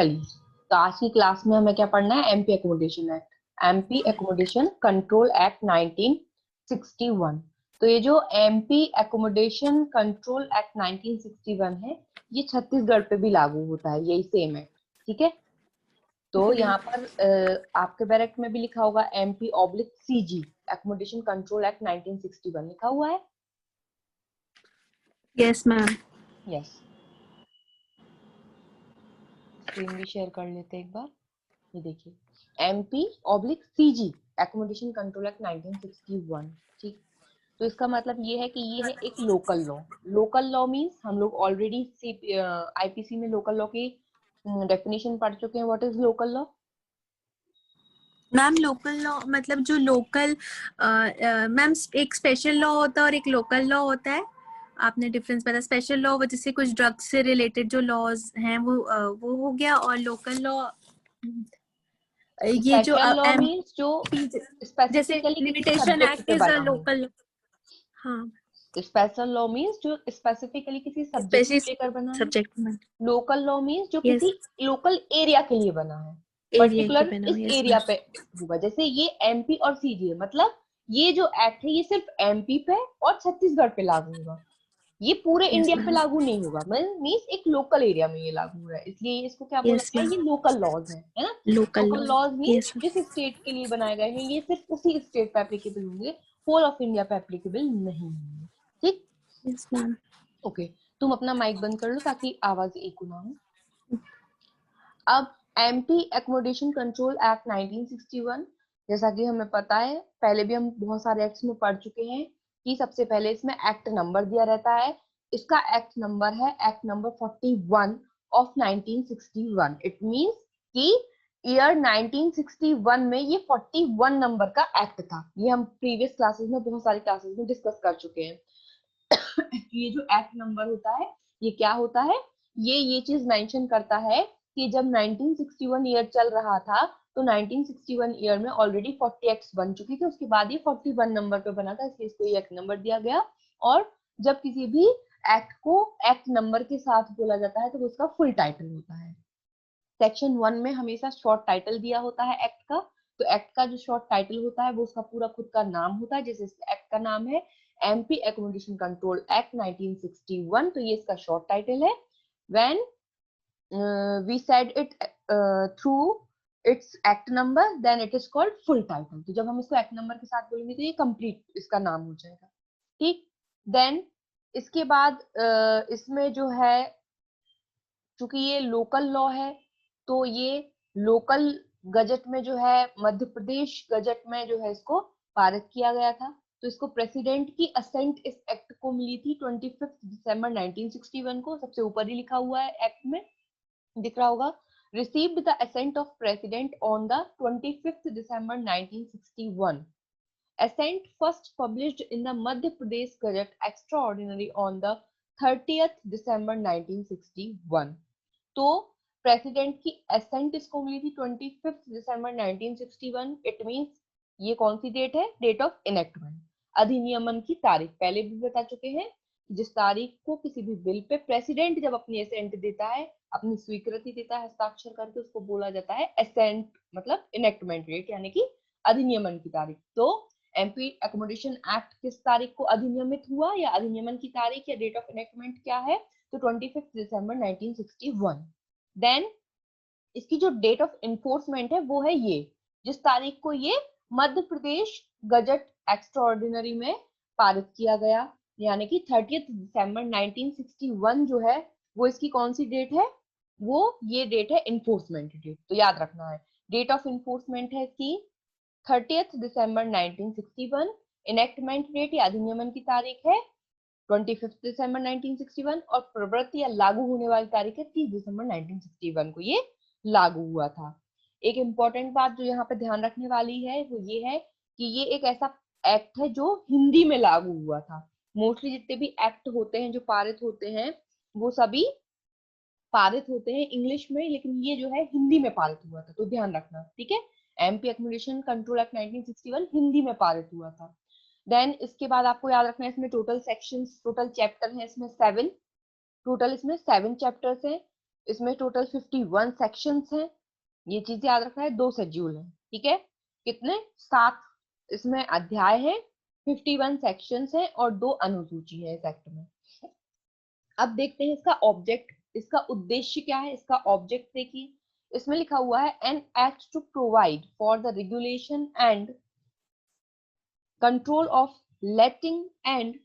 चलिए, तो आज की क्लास में हमें क्या पढ़ना है? MP accommodation act, MP accommodation control act 1961। तो ये जो एमपी एकोमोडेशन कंट्रोल एक्ट 1961 है, ये छत्तीसगढ़ पे भी लागू होता है, यही सेम है, ठीक है। तो यहाँ पर आपके बैरक में भी लिखा होगा MP/CG एकोमोडेशन कंट्रोल एक्ट 1961 लिखा हुआ है। Yes ma'am. यस, स्क्रीन भी शेयर कर लेते हैं एक बार। ये देखिए, MP/CG एकोमोडेशन कंट्रोल एक्ट 1961, ठीक। तो इसका मतलब ये है कि ये है एक local law. Local law means हम लोग ऑलरेडी आईपीसी में लोकल लॉ की डेफिनेशन पढ़ चुके हैं। What is local law? Ma'am local law मतलब जो लोकल मैम एक स्पेशल लॉ होता है और एक लोकल लॉ होता है। आपने डिफरेंस पता? स्पेशल लॉ जैसे कुछ ड्रग्स से रिलेटेड जो लॉज हैं वो हो गया, और लोकल लॉ ये जो स्पेशल लॉ मीन्स जो जैसे स्पेसिफिकली किसी लिमिटेशन सब्जेक्ट एक्ट पे इज अ बना है। लोकल। हाँ, स्पेशल लॉ मीन्स जो स्पेसिफिकली किसी सब्जेक्ट स्पेशली को लेकर बना है। सब्जेक्ट में। लोकल लॉ मीन्स जो यस, किसी लोकल एरिया के लिए बना है, एरिया के पर्टिकुलर बना हुआ। इस यस एरिया मैम। पे होगा। जैसे ये एमपी और सीजी है, मतलब ये जो एक्ट है ये सिर्फ एमपी पे और छत्तीसगढ़ पे लागू होगा, ये पूरे यस इंडिया पे मैम। लागू नहीं होगा। मीन्स एक लोकल एरिया में ये लागू हो रहा है, इसलिए इसको क्या बोला यस गया है? मैम, ये लोकल लॉज है ना। Local law. Local laws means yes जिस स्टेट के लिए बनाए गए हैं ये सिर्फ उसी स्टेट पे एप्लीकेबल होंगे, होल ऑफ इंडिया पे एप्लीकेबल नहीं होंगे, ठीक। Yes ma'am. ओके, तुम अपना माइक बंद कर लो ताकि आवाज एको ना हो। अब एमपी एकोमोडेशन कंट्रोल एक्ट 1961, जैसा कि हमें पता है, पहले भी हम बहुत सारे एक्ट्स में पढ़ चुके हैं कि सबसे पहले इसमें एक्ट नंबर दिया रहता है। इसका एक्ट नंबर है act number 41 of 1961। It means कि ईयर 1961 में ये 41 नंबर का एक्ट था। ये हम प्रीवियस क्लासेस में, बहुत सारी क्लासेस में डिस्कस कर चुके हैं। ये जो एक्ट नंबर होता है ये क्या होता है? ये चीज मेंशन करता है कि जब 1961 ईयर चल रहा था तो 1961 ईयर में ऑलरेडी 40 एक्ट्स बन चुके थे, उसके बाद ये 41 नंबर पे बना था, इसलिए इसको ये एक्ट नंबर दिया गया। और जब किसी भी एक्ट को एक्ट नंबर के साथ बोला जाता है तो उसका फुल टाइटल होता है। सेक्शन 1 में हमेशा शॉर्ट टाइटल दिया होता है एक्ट का, तो एक्ट का जो शॉर्ट टाइटल होता है वो उसका पूरा खुद का नाम होता है। जैसे एक्ट का नाम है एमपी एकोमोडेशन कंट्रोल एक्ट 1961, तो ये इसका शॉर्ट टाइटल है। When we said it through its act number then it is called full title. तो जब हम इसको एक्ट नंबर के साथ बोलेंगे तो ये कंप्लीट इसका नाम हो जाएगा, ठीक। देन इसके बाद इसमें जो है, चूंकि ये लोकल लॉ है तो ये लोकल गजट में जो है, मध्य प्रदेश गजट में जो है इसको पारित किया गया था। तो इसको प्रेसिडेंट की असेंट इस एक्ट को मिली थी 25 दिसंबर 1961 को। सबसे ऊपर ही लिखा हुआ है एक्ट में, दिख रहा होगा, received the assent of president on the 25th December 1961. Assent first published in the Madhya Pradesh Gazette Extraordinary on the 30th December 1961. तो प्रेसिडेंट की एसेंट इसको मिली थी 25 दिसंबर 1961। इट मींस ये कौन सी डेट है? डेट ऑफ इनेक्टमेंट, अधिनियमन की तारीख। पहले भी बता चुके हैं, जिस तारीख को किसी भी बिल पे प्रेसिडेंट जब अपनी एसेंट देता है, अपनी स्वीकृति देता है हस्ताक्षर करके, उसको बोला जाता है एसेंट, मतलब इनेक्टमेंट डेट यानी कि अधिनियमन की तारीख। तो एमपी एकोमोडेशन एक्ट किस तारीख को अधिनियमित हुआ, या अधिनियमन की तारीख या डेट ऑफ इनेक्टमेंट क्या है? तो 25 दिसंबर 1961। देन इसकी जो डेट ऑफ इन्फोर्समेंट है वो है ये, जिस तारीख को ये मध्य प्रदेश गजट एक्स्ट्राऑर्डिनरी में पारित किया गया, यानी कि 30 दिसंबर 1961 जो है वो इसकी कौन सी डेट है? वो ये डेट है इन्फोर्समेंट डेट। तो याद रखना है, डेट ऑफ इन्फोर्समेंट है इसकी 30 दिसंबर 1961, इनेक्टमेंट डेट या अधिनियमन की तारीख है 25 दिसंबर 1961, और प्रवृत्ति या लागू होने वाली तारीख है 30 दिसंबर 1961 को ये लागू हुआ था। एक इम्पोर्टेंट बात जो यहाँ पे ध्यान रखने वाली है वो ये है कि ये एक ऐसा एक्ट है जो हिंदी में लागू हुआ था। मोस्टली जितने भी एक्ट होते हैं जो पारित होते हैं वो सभी पारित होते हैं इंग्लिश में, लेकिन ये जो है हिंदी में पारित हुआ था, तो ध्यान रखना, ठीक है। MP accommodation control act 1961 Hindi में पारित हुआ था। देन इसके बाद आपको याद रखना है, इसमें टोटल सेक्शंस, टोटल चैप्टर हैं इसमें 7, टोटल इसमें 7 चैप्टर्स हैं। इसमें टोटल 51 सेक्शंस हैं, ये चीज याद रखना है। 2 शेड्यूल है, ठीक है। कितने? 7 इसमें अध्याय है, 51 सेक्शंस हैं और 2 अनुसूची है इस एक्ट में। अब देखते हैं इसका ऑब्जेक्ट, इसका उद्देश्य क्या है। इसका ऑब्जेक्ट देखिए, इसमें लिखा हुआ है an act to provide for the regulation and control of letting and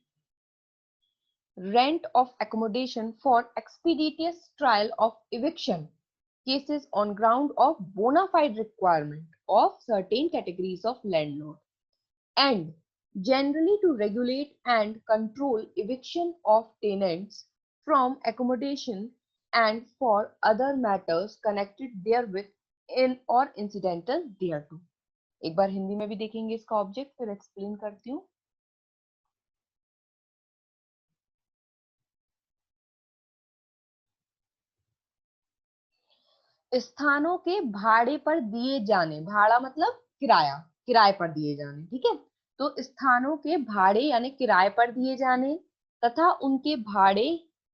rent of accommodation for expeditious trial of eviction cases on ground of bona fide requirement of certain categories of landlord, and generally to regulate and control eviction of tenants from accommodation and for other matters connected therewith in or incidental thereto। एक बार हिंदी में भी देखेंगे इसका object, फिर explain करती हूँ। स्थानों के भाड़े पर दिए जाने, भाड़ा मतलब किराया, किराए पर दिए जाने, ठीक है। तो स्थानों के भाड़े यानी किराए पर दिए जाने तथा उनके भाड़े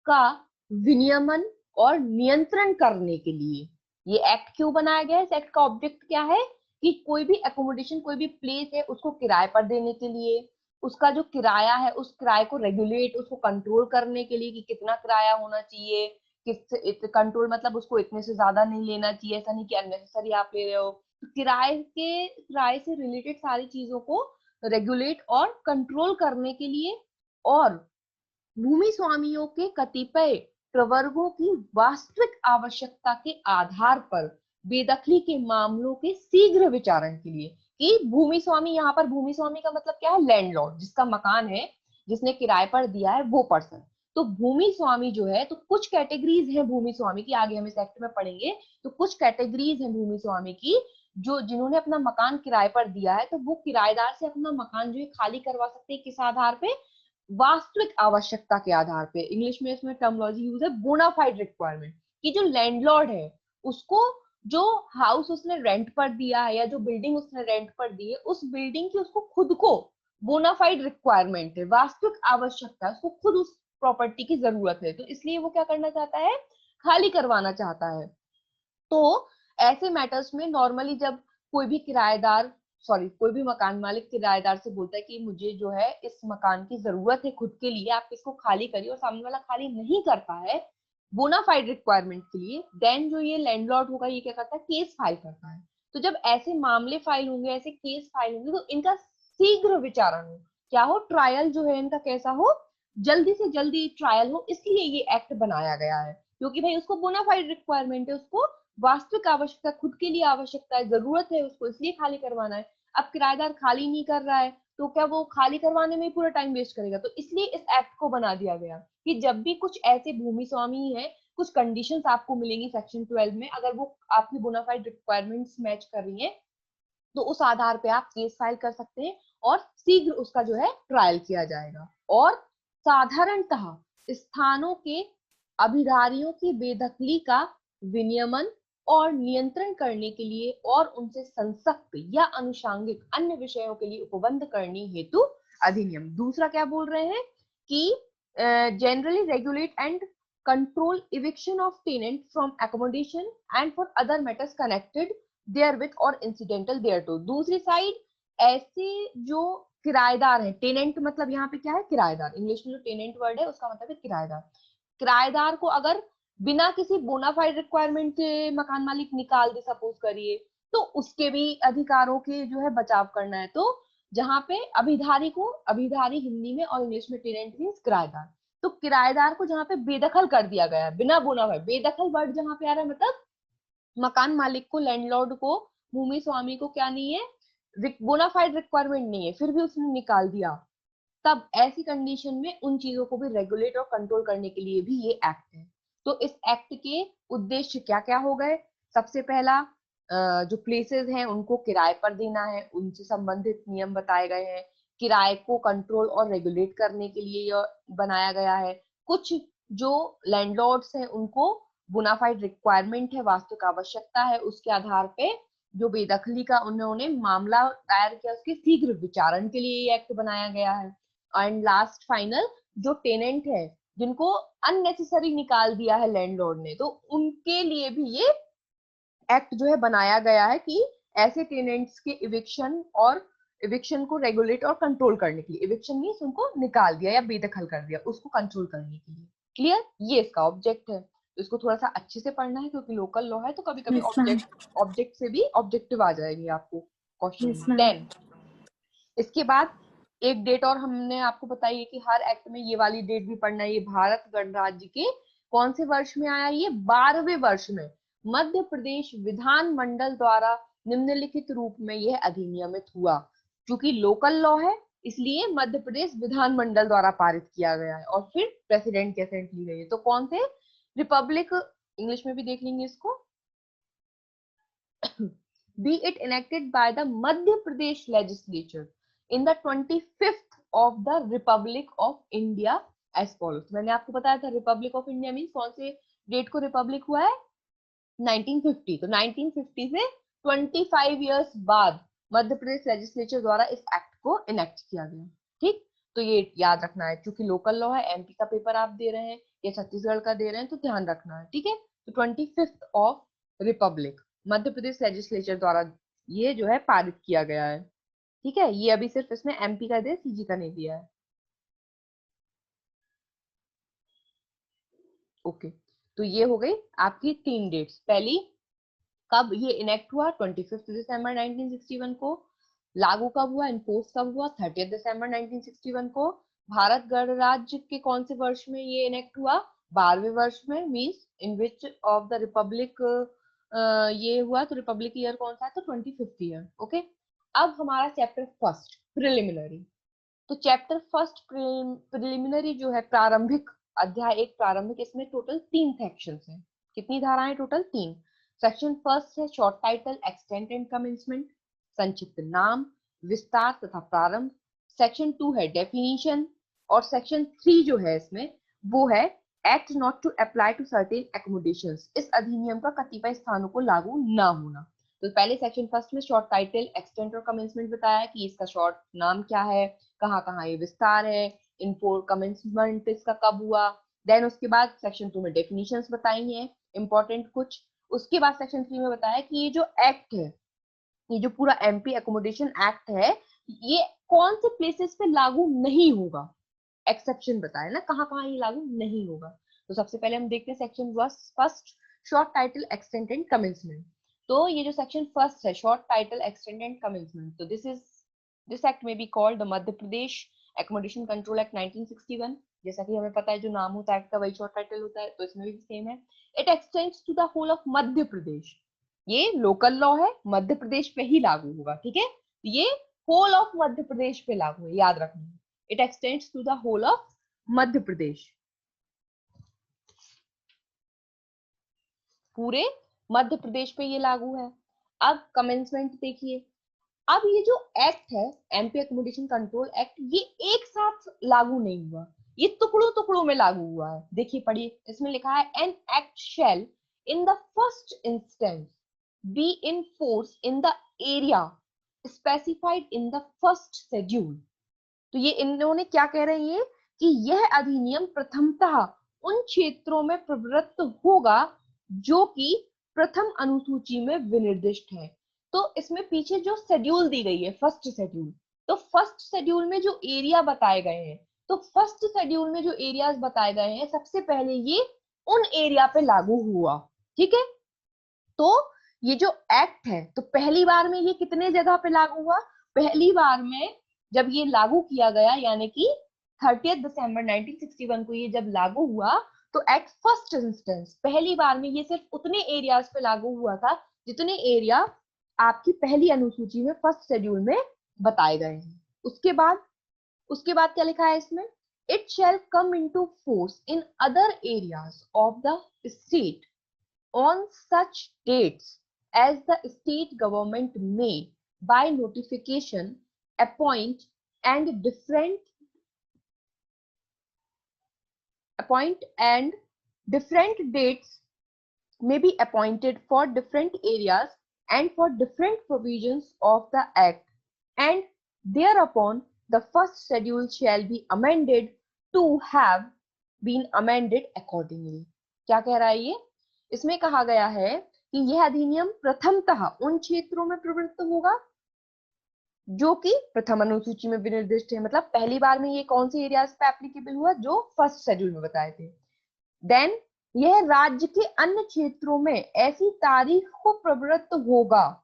का विनियमन और नियंत्रण करने के लिए ये एक्ट क्यों बनाया गया है। इस एक्ट का ऑब्जेक्ट क्या है कि कोई भी एकोमोडेशन, कोई भी प्लेस है, उसको किराए पर देने के लिए, उसका जो किराया है उस किराए को रेगुलेट, उसको कंट्रोल करने के लिए कि कितना किराया होना चाहिए, किस कंट्रोल मतलब उसको इतने से ज्यादा नहीं लेना चाहिए, ऐसा नहीं कि अननेसेसरी आप ले रहे हो। तो किराए से रिलेटेड सारी चीजों को रेगुलेट और कंट्रोल करने के लिए और भूमि स्वामियों के कतिपय प्रवर्गों की वास्तविक आवश्यकता के आधार पर बेदखली के मामलों के शीघ्र विचारण के लिए। कि भूमि स्वामी, यहाँ पर भूमि स्वामी का मतलब क्या है? लैंडलॉर्ड, जिसका मकान है, जिसने किराए पर दिया है वो पर्सन। तो भूमि स्वामी जो है, तो कुछ कैटेगरीज है भूमि स्वामी की, आगे हम इस एक्ट में पढ़ेंगे। तो कुछ कैटेगरीज है भूमि स्वामी की जो जिन्होंने अपना मकान किराए पर दिया है, तो वो किराएदार से अपना मकान जो है खाली करवा सकते हैं। किस आधार पे? वास्तविक आवश्यकता के आधार पे। इंग्लिश में इसमें टर्मिनोलॉजी यूज है बोनाफाइड रिक्वायरमेंट, कि जो लैंडलॉर्ड है उसको जो हाउस उसने रेंट पर दिया है या जो बिल्डिंग उसने रेंट पर दी है, उस बिल्डिंग की उसको खुद को बोनाफाइड रिक्वायरमेंट है, वास्तविक आवश्यकता है, उसको खुद उस प्रॉपर्टी की जरूरत है, तो इसलिए वो क्या करना चाहता है? खाली करवाना चाहता है। तो ऐसे मैटर्स में नॉर्मली जब कोई भी किराएदार, सॉरी, कोई भी मकान मालिक किराएदार से बोलता है कि मुझे जो है इस मकान की जरूरत है खुद के लिए, आप इसको खाली करिए, और सामने वाला खाली नहीं करता है बोनाफाइड रिक्वायरमेंट के लिए, देन जो ये लैंडलॉर्ड होगा ये क्या करता है? केस फाइल करता है। तो जब ऐसे मामले फाइल होंगे, ऐसे केस फाइल होंगे, तो इनका शीघ्र विचारण हो, क्या हो? ट्रायल जो है इनका कैसा हो? जल्दी से जल्दी ट्रायल हो। इसलिए ये एक्ट बनाया गया है, क्योंकि भाई उसको बोनाफाइड रिक्वायरमेंट है, उसको वास्तविक आवश्यकता, खुद के लिए आवश्यकता है, जरूरत है उसको, इसलिए खाली करवाना है। अब किराएदार खाली नहीं कर रहा है तो क्या वो खाली करवाने में पूरा टाइम वेस्ट करेगा? तो इसलिए इस एक्ट को बना दिया गया कि जब भी कुछ ऐसे भूमि स्वामी है, कुछ कंडीशंस आपको मिलेंगी सेक्शन 12 में, अगर वो आपकी बोनाफाइड रिक्वायरमेंट्स मैच कर रही है, तो उस आधार पे आप केस फाइल कर सकते हैं और शीघ्र उसका जो है ट्रायल किया जाएगा। और साधारणतः स्थानों के अभिधारियों की बेदखली का विनियमन और नियंत्रण करने के लिए और उनसे संसक्त या अनुषांगिक अन्य विषयों के लिए उपबंध करने हेतु अधिनियम। दूसरा क्या बोल रहे हैं कि generally regulate and control eviction of tenant from accommodation and for other matters connected therewith or incidental thereto। दूसरी साइड ऐसे जो किराएदार है, टेनेंट मतलब यहाँ पे क्या है? किराएदार। इंग्लिश में जो टेनेंट वर्ड है उसका मतलब है किराएदार। किराएदार को अगर बिना किसी बोनाफाइड रिक्वायरमेंट के मकान मालिक निकाल दे, सपोज करिए, तो उसके भी अधिकारों के जो है बचाव करना है। तो जहाँ पे अभिधारी को, अभिधारी हिंदी में और इंग्लिश में टेनेंट मींस किराएदार, तो किराएदार को जहाँ पे बेदखल कर दिया गया है, बिना बोनाफाइड, बेदखल वर्ड जहाँ पे आ रहा है मतलब मकान मालिक को, लैंडलॉर्ड को, भूमि स्वामी को क्या नहीं है? बोनाफाइड रिक्वायरमेंट नहीं है, फिर भी उसने निकाल दिया, तब ऐसी कंडीशन में उन चीजों को भी रेगुलेट और कंट्रोल करने के लिए भी ये एक्ट है। तो इस एक्ट के उद्देश्य क्या क्या हो गए? सबसे पहला, जो प्लेसेस हैं उनको किराए पर देना है, उनसे संबंधित नियम बताए गए हैं। किराए को कंट्रोल और रेगुलेट करने के लिए यह बनाया गया है। कुछ जो लैंडलॉर्ड्स हैं उनको बोनाफाइड रिक्वायरमेंट है, वास्तविक आवश्यकता है, उसके आधार पे जो बेदखली का उन्होंने मामला दायर किया, उसके शीघ्र विचारण के लिए ये एक्ट बनाया गया है। एंड लास्ट फाइनल, जो टेनेंट है जिनको अननेसेसरी निकाल दिया है लैंडलॉर्ड ने, तो उनके लिए भी ये एक्ट जो है बनाया गया है कि ऐसे टेनेंट्स के इविक्शन और इविक्शन को रेगुलेट और कंट्रोल करने के लिए, इविक्शन मीन्स उनको निकाल दिया या बेदखल कर दिया, उसको कंट्रोल करने के लिए। क्लियर, ये इसका ऑब्जेक्ट है। तो इसको थोड़ा सा अच्छे से पढ़ना है क्योंकि लोकल लॉ है, तो कभी कभी Yes, ma'am. ऑब्जेक्ट से भी ऑब्जेक्टिव आ जाएंगे आपको क्वेश्चन Yes, में। ma'am. देन इसके बाद एक डेट और हमने आपको बताई है कि हर एक्ट में ये वाली डेट भी पढ़ना है। ये भारत गणराज्य के कौन से वर्ष में आया? ये 12वें वर्ष में मध्य प्रदेश विधानमंडल द्वारा निम्नलिखित रूप में यह अधिनियमित हुआ। क्योंकि लोकल लॉ है इसलिए मध्य प्रदेश विधानमंडल द्वारा पारित किया गया है और फिर प्रेसिडेंट की असेंट ली गई है। तो कौन से? रिपब्लिक, इंग्लिश में भी देख लेंगे इसको, be it enacted by the Madhya Pradesh legislature in the 25th of the Republic of India as follows। मैंने आपको बताया था रिपब्लिक ऑफ इंडिया मीन कौन से डेट को रिपब्लिक हुआ है? 1950। तो 1950 से 25 इयर्स बाद मध्य प्रदेश लेजिस्लेचर द्वारा इस एक्ट को इनेक्ट किया गया। ठीक, तो ये याद रखना है। क्योंकि लोकल लॉ है, एमपी का पेपर आप दे रहे हैं या छत्तीसगढ़ का दे रहे हैं, तो ध्यान रखना है। ठीक है, तो 25th of Republic Madhya Pradesh legislature द्वारा ये जो है पारित किया गया है। ठीक है, ये अभी सिर्फ इसमें एमपी का दिया, सीजी का नहीं दिया है। ओके, तो ये हो गई आपकी 3 डेट्स। पहली, कब ये इनेक्ट हुआ? 25 दिसंबर 1961 को। लागू कब हुआ, इन्फोर्स कब हुआ? 30 दिसंबर 1961 को। भारत गणराज्य के कौन से वर्ष में ये इनेक्ट हुआ? 12वें वर्ष में, means in which of the Republic ये हुआ। तो रिपब्लिक ईयर कौन सा है? तो 25th ईयर। ओके, अब हमारा चैप्टर फर्स्ट प्रिलिमिनरी। तो चैप्टर फर्स्ट प्रिलिमिनरी जो है, प्रारंभिक अध्याय एक प्रारंभिक, इसमें टोटल 3 सेक्शंस हैं। कितनी धाराएं? टोटल 3। सेक्शन फर्स्ट है short title, extent and commencement, संक्षिप्त नाम, विस्तार तथा प्रारंभ। सेक्शन 2 है डेफिनेशन, और सेक्शन 3 जो है इसमें वो है act not to apply to certain accommodations, इस अधिनियम का कतिपय स्थानों को लागू ना होना। तो पहले सेक्शन फर्स्ट में शॉर्ट टाइटल, एक्सटेंट और कमेंसमेंट बताया कि इसका शॉर्ट नाम क्या है, कहाँ कहाँ ये विस्तार है, इनफोर कमेंसमेंट इसका कब हुआ। देन उसके बाद सेक्शन 2 में डेफिनेशंस बताई हैं इंपॉर्टेंट कुछ। उसके बाद सेक्शन 3 में बताया कि ये जो एक्ट है, ये जो पूरा एमपी एकोमोडेशन एक्ट है, ये कौन से प्लेसेस पे लागू नहीं होगा, एक्सेप्शन बताया ना, कहाँ कहाँ ये लागू नहीं होगा। तो सबसे पहले हम देखते हैं section first, short title, extent and commencement. तो ये जो सेक्शन फर्स्ट है short title, extent and commencement, तो दिस एक्ट में be called the Madhya Pradesh accommodation control act 1961। जैसा कि हमें पता है जो नाम होता है एक्ट का वही शॉर्ट टाइटल होता है, तो इसमें भी सेम है। It extends to the whole of Madhya Pradesh. ये लोकल लॉ है, मध्य प्रदेश पे ही लागू होगा। ठीक है, ये होल ऑफ मध्य प्रदेश पे लागू है, याद रखना। It extends to the whole of Madhya Pradesh, पूरे मध्य प्रदेश पे ये लागू है। अब कमेंसमेंट देखिए। अब ये जो एक्ट है एमपी एकोमोडेशन कंट्रोल एक्ट, ये एक साथ लागू नहीं हुआ, ये टुकड़ों टुकड़ों में लागू हुआ है। देखिए पढ़िए, इसमें लिखा है an act shall in the first instance be in force in the area specified in the first schedule. तो ये इन्होंने क्या कह रहे हैं ये, कि यह अधिनियम प्रथमतः उन क्षेत्रों में प्रवृत्त होगा जो कि प्रथम अनुसूची में विनिर्दिष्ट है। तो इसमें पीछे जो शेड्यूल दी गई है, फर्स्ट शेड्यूल, तो फर्स्ट शेड्यूल में जो एरिया बताए गए हैं, तो फर्स्ट शेड्यूल में जो एरियाज बताए गए हैं, सबसे पहले ये उन एरिया पे लागू हुआ। ठीक है, तो ये जो एक्ट है, तो पहली बार में ये कितने जगह पे लागू हुआ? पहली बार में जब ये लागू किया गया, यानी कि 30 दिसंबर 1961 को ये जब लागू हुआ, तो एट फर्स्ट इंस्टेंस पहली बार में ये सिर्फ उतने एरियाज पे लागू हुआ था जितने एरिया आपकी पहली अनुसूची में फर्स्ट शेड्यूल में बताए गए हैं। उसके बाद क्या लिखा है इसमें? It shall come into force in other areas of the state on such dates as the state government may by notification appoint and different dates may be appointed for different areas and for different provisions of the act, and thereupon the first schedule shall be amended to have been amended accordingly. क्या कह रहा है ये? इसमें कहा गया है कि यह अधिनियम प्रथमतः उन क्षेत्रों में प्रवृत्त होगा जो कि प्रथम अनुसूची में विनिर्दिष्ट है। मतलब पहली बार में ये कौन से एरियाज पे एप्लीकेबल हुआ? जो फर्स्ट शेड्यूल में बताए थे। देन यह राज्य के अन्य क्षेत्रों में ऐसी तारीख को प्रवृत्त होगा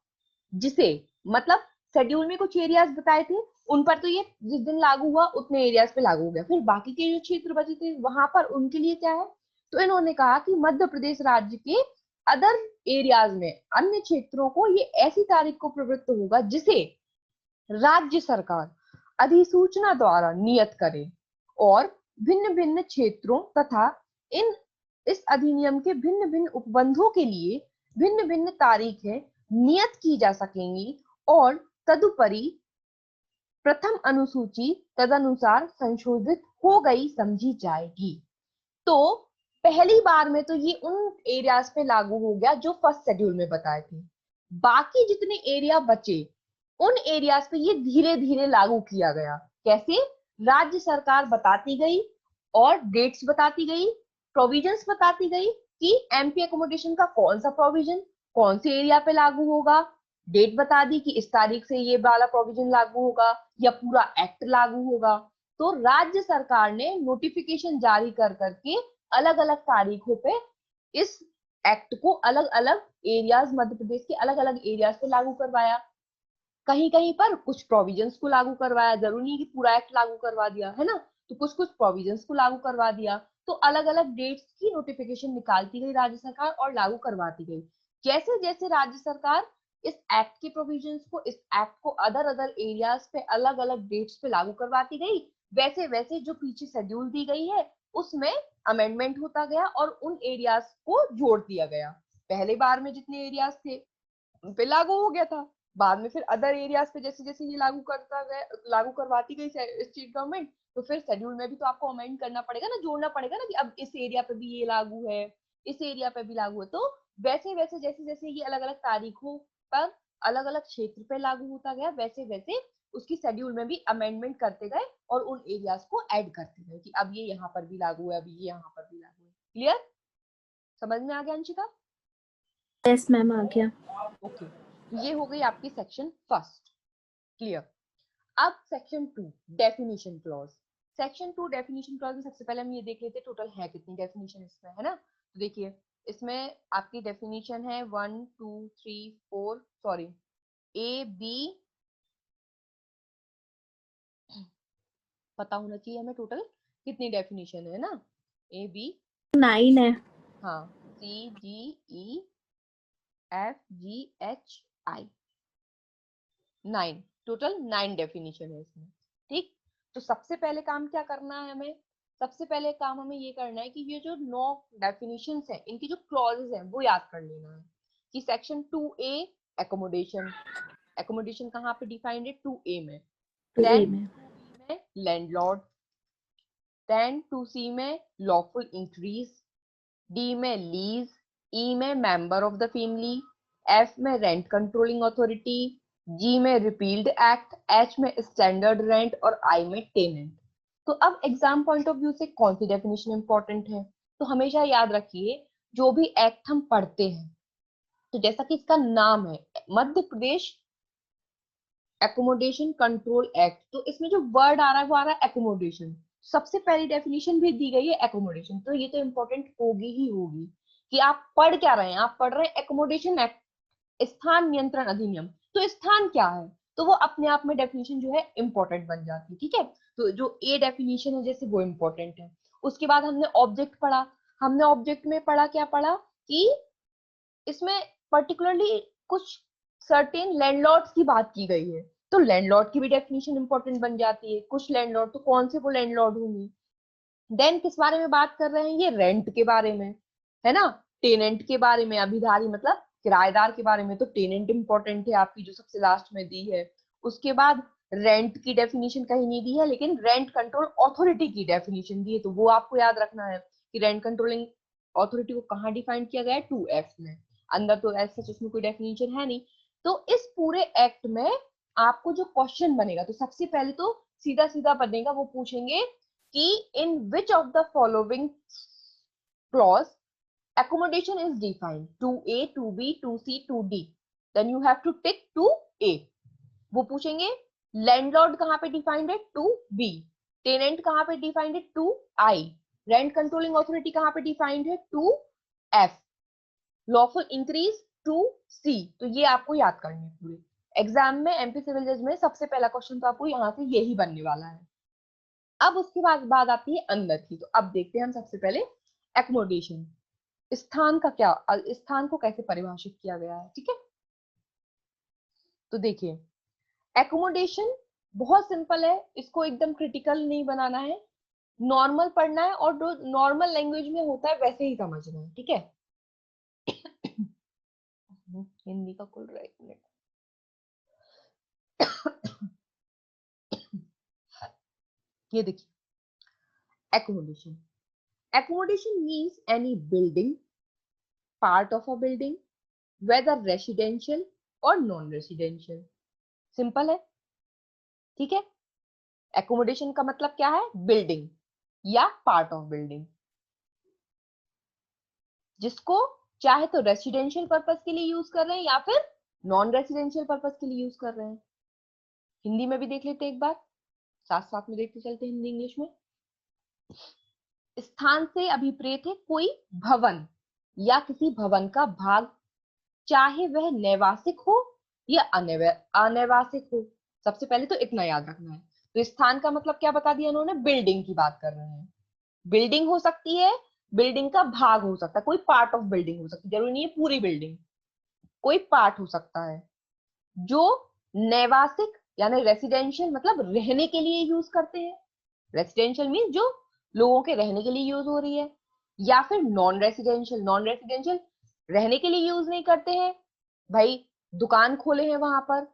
जिसे, मतलब शेड्यूल में कुछ एरियाज बताए थे, उन पर तो ये जिस दिन लागू हुआ उतने एरियाज पे लागू हो गया, फिर बाकी के जो क्षेत्र बचे थे वहां पर उनके लिए क्या है? तो इन्होंने कहा कि मध्य प्रदेश राज्य के अदर एरियाज में, अन्य क्षेत्रों को ये ऐसी तारीख को प्रवृत्त होगा जिसे राज्य सरकार अधिसूचना द्वारा नियत करे और भिन्न भिन्न क्षेत्रों तथा इन इस अधिनियम के भिन्न भिन्न उपबंधों के लिए भिन्न भिन्न तारीखें नियत की जा सकेंगी और तदुपरि प्रथम अनुसूची तदनुसार संशोधित हो गई समझी जाएगी। तो पहली बार में तो ये उन एरियाज पे लागू हो गया जो फर्स्ट शेड्यूल में बताए थे। बाकी जितने एरिया बचे उन एरियाज पे ये धीरे धीरे लागू किया गया। कैसे? राज्य सरकार बताती गई और डेट्स बताती गई, प्रोविजंस बताती गई कि एमपी एकोमोडेशन का कौन सा प्रोविजन कौन से एरिया पे लागू होगा, डेट बता दी कि इस तारीख से ये वाला प्रोविजन लागू होगा या पूरा एक्ट लागू होगा। तो राज्य सरकार ने नोटिफिकेशन जारी कर करके अलग अलग तारीखों पे इस एक्ट को अलग अलग एरियाज, मध्य प्रदेश के अलग अलग एरियाज पे लागू करवाया। कहीं कहीं पर कुछ प्रोविजंस को लागू करवाया, जरूरी नहीं कि पूरा एक्ट लागू करवा दिया, है ना? तो कुछ कुछ प्रोविजंस को लागू करवा दिया। तो अलग अलग डेट्स की नोटिफिकेशन निकालती गई राज्य सरकार और लागू करवाती गई। जैसे जैसे राज्य सरकार इस एक्ट के प्रोविजंस को, इस एक्ट को अदर अदर एरियाज पे अलग अलग डेट्स पे लागू करवाती गई, वैसे वैसे जो पीछे शेड्यूल दी गई है उसमें अमेंडमेंट होता गया और उन एरियाज को जोड़ दिया गया। पहले बार में जितने एरियाज थे उन पे लागू हो गया था, बाद में फिर अदर एरियाज पे जैसे जैसे ये लागू करवाती गई स्टेट गवर्नमेंट, तो फिर शेड्यूल में भी तो आपको अमेंड करना पड़ेगा ना, जोड़ना पड़ेगा ना कि अब इस एरिया पे भी ये लागू है, इस एरिया पे भी लागू है। तो वैसे वैसे जैसे जैसे ये अलग अलग तारीखों पर अलग अलग क्षेत्र पे लागू होता गया, वैसे वैसे उसकी शेड्यूल में भी अमेंडमेंट करते गए और उन एरियाज को ऐड करते गए कि अब ये यहाँ पर भी लागू है, अब ये यहाँ पर भी लागू है। क्लियर? समझ में आ गया अंशिका? यस मैम, आ गया। ओके, ये हो गई आपकी सेक्शन फर्स्ट। क्लियर? अब section 2 definition clause. Section 2 definition clause में सबसे पहले हम ये देख लेते हैं टोटल है कितनी डेफिनेशन इसमें, है ना? तो देखिए इसमें आपकी डेफिनेशन है 1 2 3 4, सॉरी ए बी, पता होना चाहिए हमें टोटल कितनी डेफिनेशन है ना। ए बी 9 है। हाँ, C D E F G H I, 9, total 9 definition है इसमें। ठीक, तो सबसे पहले काम क्या करना है हमें? सबसे पहले काम हमें ये करना है कि ये जो 9 डेफिनेशंस हैं इनकी जो क्लॉजेस हैं वो याद कर लेना है कि सेक्शन 2A एकोमोडेशन, एकोमोडेशन कहाँ पे डिफाइंड है? 2A में। 2A देन में। 2B में लैंडलॉर्ड, देन 2C में लॉफुल इंक्रीज, डी में लीज, ई में member of the family, F में रेंट कंट्रोलिंग अथॉरिटी, जी में रिपील्ड एक्ट, एच में स्टैंडर्ड रेंट और आई में टेनेंट। तो अब एग्जाम पॉइंट ऑफ व्यू से कौन सी डेफिनेशन इंपॉर्टेंट है? तो हमेशा याद रखिए जो भी एक्ट हम पढ़ते हैं, तो जैसा कि इसका नाम है Madhya Pradesh accommodation control act, तो इसमें जो वर्ड आ रहा है वो आ रहा है एकोमोडेशन। सबसे पहली डेफिनेशन भी दी गई है एकोमोडेशन, तो ये तो इंपॉर्टेंट होगी ही होगी कि आप पढ़ क्या रहे हैं। आप पढ़ रहे हैं एकोमोडेशन एक्ट, स्थान नियंत्रण अधिनियम, तो स्थान क्या है? तो वो अपने आप में डेफिनेशन जो है इंपॉर्टेंट बन जाती है। ठीक है, तो जो ए डेफिनेशन है जैसे वो इंपॉर्टेंट है। उसके बाद हमने ऑब्जेक्ट पढ़ा, हमने ऑब्जेक्ट में पढ़ा, क्या पढ़ा कि इसमें पर्टिकुलरली कुछ सर्टेन लैंडलॉर्ड्स की बात की गई है, तो लैंडलॉर्ड की भी डेफिनेशन इंपॉर्टेंट बन जाती है। कुछ लैंडलॉर्ड, तो कौन से वो लैंडलॉर्ड होंगे? देन किस बारे में बात कर रहे हैं? ये रेंट के बारे में, है ना? टेनेंट के बारे में, अभिधारी मतलब किराएदार के बारे में, तो टेनेंट इंपॉर्टेंट है आपकी जो सबसे लास्ट में दी है। उसके बाद रेंट की डेफिनेशन कहीं नहीं दी है, लेकिन रेंट कंट्रोल अथॉरिटी की डेफिनेशन दी है, तो वो आपको याद रखना है कि रेंट कंट्रोलिंग अथॉरिटी को कहाँ डिफाइन किया गया है? 2F में। अंदर तो ऐसा उसमें कोई डेफिनेशन है नहीं। तो इस पूरे एक्ट में आपको जो क्वेश्चन बनेगा, तो सबसे पहले तो सीधा सीधा बनेगा, वो पूछेंगे कि in which of the following clause accommodation is defined, 2A, 2B, 2C, 2D, then you have to tick 2A. वो पूछेंगे लैंडलॉर्ड कहाँ पे डिफाइंड है, 2B, टेनेंट कहाँ पे डिफाइंड है, 2I, रेंट कंट्रोलिंग अथॉरिटी कहाँ पे डिफाइंड है, 2F, लॉफुल इंक्रीज 2C। तो ये आपको याद करनी है पूरे एग्जाम में, एमपी सिविल जज में सबसे पहला क्वेश्चन तो आपको यहाँ से यही बनने वाला है। अब उसके बाद आती है अंदर की, तो अब देखते हैं हम सबसे पहले एकोमोडेशन, स्थान का क्या, स्थान को कैसे परिभाषित किया गया है, ठीक है। तो देखिए एकोमोडेशन बहुत सिंपल है, इसको एकदम क्रिटिकल नहीं बनाना है, नॉर्मल पढ़ना है और जो नॉर्मल लैंग्वेज में होता है वैसे ही समझना है, ठीक है। हिंदी का खुल रहा है, एक मिनट। ये देखिए accommodation, accommodation means any building, part of a building, whether residential or non-residential। Simple है, ठीक है। accommodation का मतलब क्या है, बिल्डिंग या पार्ट ऑफ बिल्डिंग, जिसको चाहे तो रेसिडेंशियल पर्पस के लिए यूज कर रहे हैं या फिर नॉन रेसिडेंशियल पर्पस के लिए यूज कर रहे हैं। हिंदी में भी देख लेते हैं एक बार, साथ साथ में देखते चलते हिंदी इंग्लिश में। स्थान से अभिप्रेत है कोई भवन या किसी भवन का भाग, चाहे वह नैवासिक हो या अनैवासिक हो। सबसे पहले तो इतना याद रखना है। तो स्थान का मतलब क्या बता दिया उन्होंने, बिल्डिंग की बात कर रहे हैं। बिल्डिंग हो सकती है, बिल्डिंग का भाग हो सकता है, कोई पार्ट ऑफ बिल्डिंग हो सकती है, जरूरी नहीं है पूरी बिल्डिंग, कोई पार्ट हो सकता है। जो नैवासिक यानी रेसिडेंशियल मतलब रहने के लिए यूज करते हैं, रेसिडेंशियल मीन जो लोगों के रहने के लिए यूज हो रही है, या फिर नॉन रेसिडेंशियल, नॉन रेसिडेंशियल रहने के लिए यूज नहीं करते हैं भाई, दुकान खोले हैं वहां पर,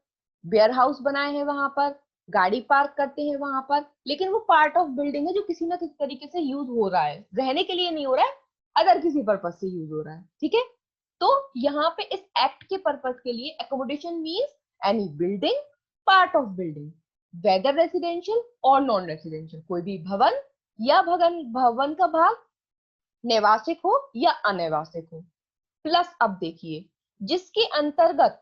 वेयर हाउस बनाए हैं वहां पर, गाड़ी पार्क करते हैं वहां पर, लेकिन वो पार्ट ऑफ बिल्डिंग है जो किसी ना किसी तरीके से यूज हो रहा है, रहने के लिए नहीं हो रहा है, अदर किसी पर्पज से यूज हो रहा है, ठीक है। तो यहाँ पे इस एक्ट के पर्पज के लिए accommodation means any building, part of building, whether residential और नॉन रेसिडेंशियल, कोई भी भवन या भवन का भाग, निवासिक हो या अनैवासिक हो। प्लस अब देखिए जिसके अंतर्गत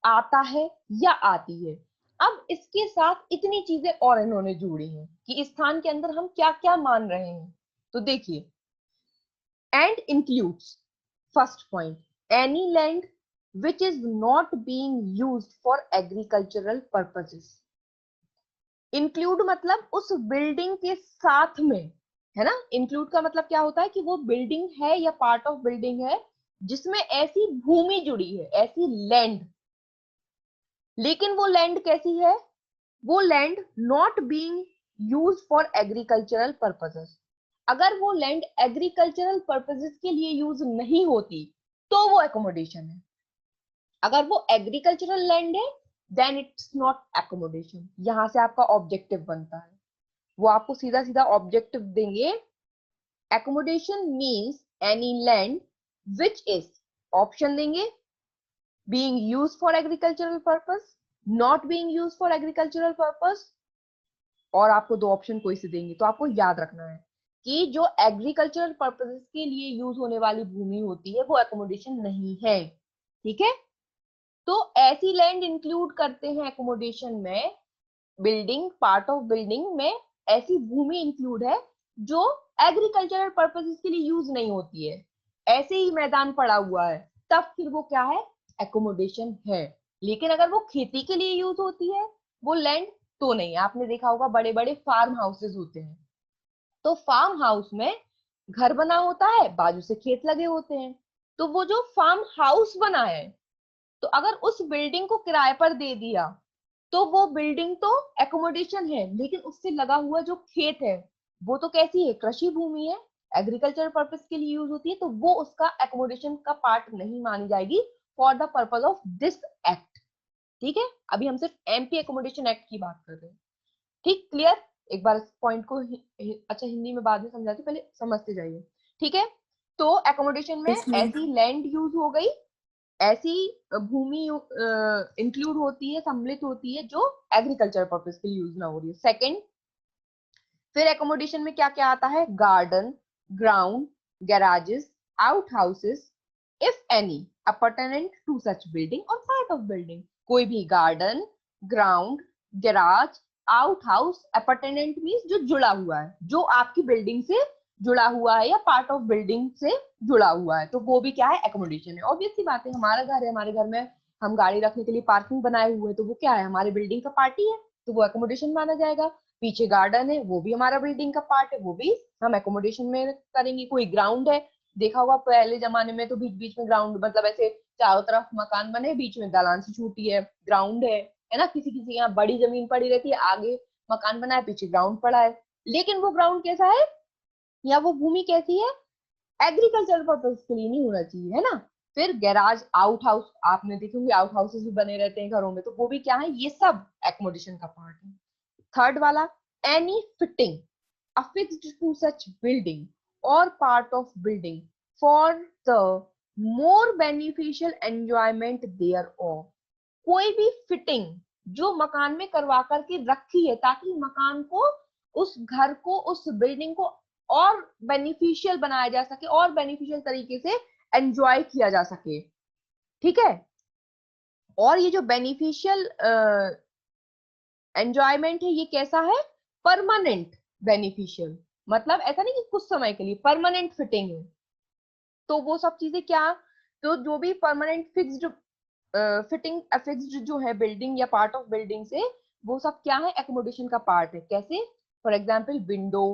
आता है या आती है। अब इसके साथ इतनी चीजें और इन्होंने जोड़ी हैं कि इस स्थान के अंदर हम क्या क्या मान रहे हैं। तो देखिए and includes, first point, any land which is not being used for agricultural purposes। Include मतलब उस बिल्डिंग के साथ में, है ना। इंक्लूड का मतलब क्या होता है कि वो बिल्डिंग है या पार्ट ऑफ बिल्डिंग है जिसमें ऐसी भूमि जुड़ी है, ऐसी लैंड, लेकिन वो लैंड कैसी है, वो land not being used for agricultural purposes. अगर वो लैंड एग्रीकल्चरल पर्पसेस के लिए यूज नहीं होती तो वो एकोमोडेशन है। अगर वो एग्रीकल्चरल लैंड है देन इट्स नॉट एकोमोडेशन। यहां से आपका ऑब्जेक्टिव बनता है, वो आपको सीधा सीधा ऑब्जेक्टिव देंगे, accommodation means any land which is, option देंगे, being used for agricultural purpose, not being used for agricultural purpose, और आपको दो ऑप्शन कोई से देंगे। तो आपको याद रखना है कि जो एग्रीकल्चरल पर्पसेस के लिए यूज होने वाली भूमि होती है वो एकोमोडेशन नहीं है, ठीक है। तो ऐसी लैंड इंक्लूड करते हैं एकोमोडेशन में, बिल्डिंग, पार्ट ऑफ बिल्डिंग में ऐसी भूमि इंक्लूड है जो एग्रीकल्चरल पर्पसेस के लिए यूज नहीं होती है, ऐसे ही मैदान पड़ा हुआ है, तब फिर वो क्या है, एकोमोडेशन है। लेकिन अगर वो खेती के लिए यूज होती है वो लैंड तो नहीं। आपने देखा होगा बड़े बड़े फार्म हाउसेस होते हैं, तो फार्म हाउस में घर बना होता है, बाजू से खेत लगे होते हैं, तो वो जो फार्म हाउस बना है, तो अगर उस बिल्डिंग को किराए पर दे दिया तो वो बिल्डिंग तो एकोमोडेशन है, लेकिन उससे लगा हुआ जो खेत है वो तो कैसी है, कृषि भूमि है, एग्रीकल्चर पर्पस के लिए यूज होती है, तो वो उसका एकोमोडेशन का पार्ट नहीं मानी जाएगी for the purpose of this act, ठीक है। अभी हम सिर्फ एमपी एकोमोडेशन एक्ट की बात कर रहे हैं, ठीक, क्लियर। एक बार इस पॉइंट को अच्छा हिंदी में बाद में समझाते, पहले समझते जाइए, ठीक है। तो एकोमोडेशन में Yes, ma'am. ऐसी लैंड यूज हो गई, ऐसी भूमि इंक्लूड होती है, सम्मिलित होती है जो एग्रीकल्चर पर्पस के लिए यूज ना हो रही है। सेकंड, फिर एकोमोडेशन में क्या क्या आता है, garden, ground, garages, out houses, if any appurtenant to such building और पार्ट ऑफ बिल्डिंग। कोई भी garden, ground, garage, out house, appurtenant means जो जुड़ा हुआ है, जो आपकी बिल्डिंग से जुड़ा हुआ है या पार्ट ऑफ बिल्डिंग से जुड़ा हुआ है, तो वो भी क्या है, एकोमोडेशन है। ऑब्वियस सी बात है, हमारा घर है, हमारे घर में हम गाड़ी रखने के लिए पार्किंग बनाए हुए हैं, तो वो क्या है, हमारी बिल्डिंग का पार्ट ही है, तो वो एकोमोडेशन माना जाएगा। पीछे गार्डन है, वो भी हमारा बिल्डिंग का पार्ट है, वो भी हम एकोमोडेशन में करेंगे। कोई ग्राउंड है, देखा होगा पहले जमाने में तो बीच बीच में ग्राउंड, मतलब ऐसे चारों तरफ मकान बने, बीच में दलान सी छूटी है, ग्राउंड है ना। किसी किसी यहाँ बड़ी जमीन पड़ी रहती है, आगे मकान बना है, पीछे ग्राउंड पड़ा है। लेकिन वो ग्राउंड कैसा है या वो भूमि कैसी है, एग्रीकल्चर पर्पज के लिए नहीं होना चाहिए, है ना। फिर गैराज, आउट हाउस, आपने देखे होंगे आउट हाउसेस भी बने रहते हैं घरों में, तो वो भी क्या है, ये सब एकोमोडेशन का पार्ट है। थर्ड वाला, any fitting affixed to such building or part of building for the more beneficial enjoyment thereof। कोई भी फिटिंग जो मकान में करवा करके रखी है ताकि मकान को, उस घर को, उस बिल्डिंग को और बेनिफिशियल बनाया जा सके और बेनिफिशियल तरीके से एंजॉय किया जा सके, ठीक है। और ये जो बेनिफिशियल एंजॉयमेंट है, ये कैसा है, परमानेंट बेनिफिशियल, मतलब ऐसा नहीं कि कुछ समय के लिए, परमानेंट फिटिंग है। तो वो सब चीजें क्या, तो जो भी परमानेंट फिक्स्ड फिटिंग अफिक्स्ड जो है बिल्डिंग या पार्ट ऑफ बिल्डिंग से, वो सब क्या है, एकोमोडेशन का पार्ट है। कैसे, फॉर एग्जाम्पल विंडो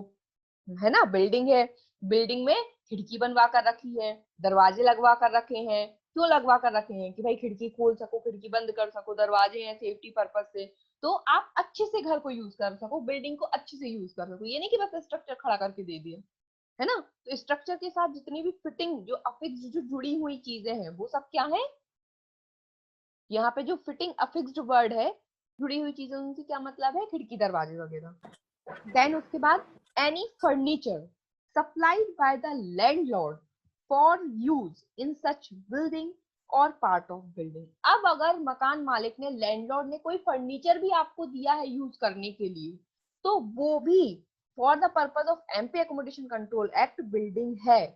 है ना, बिल्डिंग है, बिल्डिंग में खिड़की बनवा कर रखी है, दरवाजे लगवा कर रखे हैं। क्यों लगवा कर रखे हैं, कि भाई खिड़की खोल सको, खिड़की बंद कर सको, दरवाजे हैं सेफ्टी पर्पज से, तो आप अच्छे से घर को यूज कर सको, बिल्डिंग को अच्छे से यूज कर सको। ये नहीं कि बस स्ट्रक्चर खड़ा करके दे दिया, है ना। तो स्ट्रक्चर के साथ जितनी भी फिटिंग जो अफिक्स जो जुड़ी हुई चीजें हैं, वो सब क्या है, यहाँ पे जो फिटिंग अफिक्स्ड वर्ड है, जुड़ी हुई चीजें, उनसे क्या मतलब है, खिड़की दरवाजे वगैरह। देन उसके बाद, any furniture supplied by the landlord for use in such building और पार्ट ऑफ बिल्डिंग। अब अगर मकान मालिक ने, लैंडलॉर्ड ने कोई फर्नीचर भी आपको दिया है यूज करने के लिए, तो वो भी for the purpose of MP accommodation control act building है,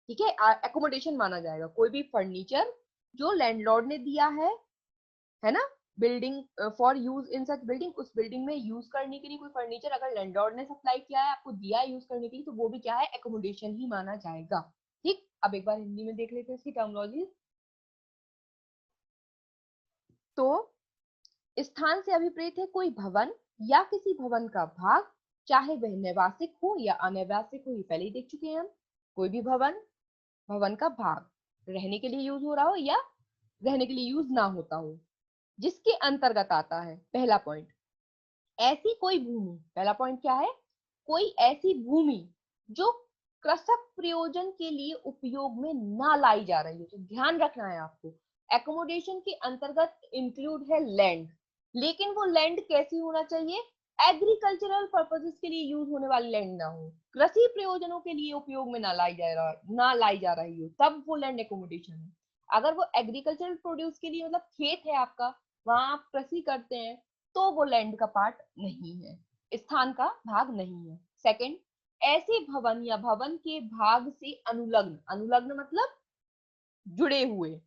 ठीक है, एकोमोडेशन माना जाएगा। कोई भी फर्नीचर जो लैंडलॉर्ड ने दिया है ना, building for use in such building, उस बिल्डिंग में यूज करने के लिए कोई फर्नीचर अगर लैंडलॉर्ड ने सप्लाई किया है, आपको दिया है यूज करने के लिए, तो वो भी क्या है, एकोमोडेशन ही माना जाएगा। ठीक, अब एक बार हिंदी में देख लेते हैं इसकी टर्मिनोलॉजी। तो स्थान से अभिप्रेत है कोई भवन या किसी भवन का भाग, चाहे वह निवासिक हो या अनिवासिक हो, ये पहले ही देख चुके हैं हम। कोई भी भवन, भवन का भाग रहने के लिए यूज हो रहा हो या रहने के लिए यूज ना होता हो, जिसके अंतर्गत आता है, पहला पॉइंट, ऐसी कोई भूमि, पहला पॉइंट क्या है, कोई ऐसी भूमि जो कृषक प्रयोजन के लिए उपयोग में ना लाई जा रही है। तो ध्यान रखना है आपको, एकोमोडेशन के अंतर्गत इंक्लूड है लैंड, लेकिन वो लैंड कैसी होना चाहिए, एग्रीकल्चरल पर्पसेस के लिए यूज होने वाली लैंड ना हो, कृषि प्रयोजनों के लिए उपयोग में ना लाई जा रही हो, तब वो लैंड एकोमोडेशन है। अगर वो एग्रीकल्चरल प्रोड्यूस के लिए, मतलब खेत है आपका, वहां आप कृषि करते हैं, तो वो लैंड का पार्ट नहीं है, स्थान का भाग नहीं है। सेकंड, ऐसे भवन या भवन के भाग से अनुलग्न, अनुलग्न मतलब जुड़े हुए,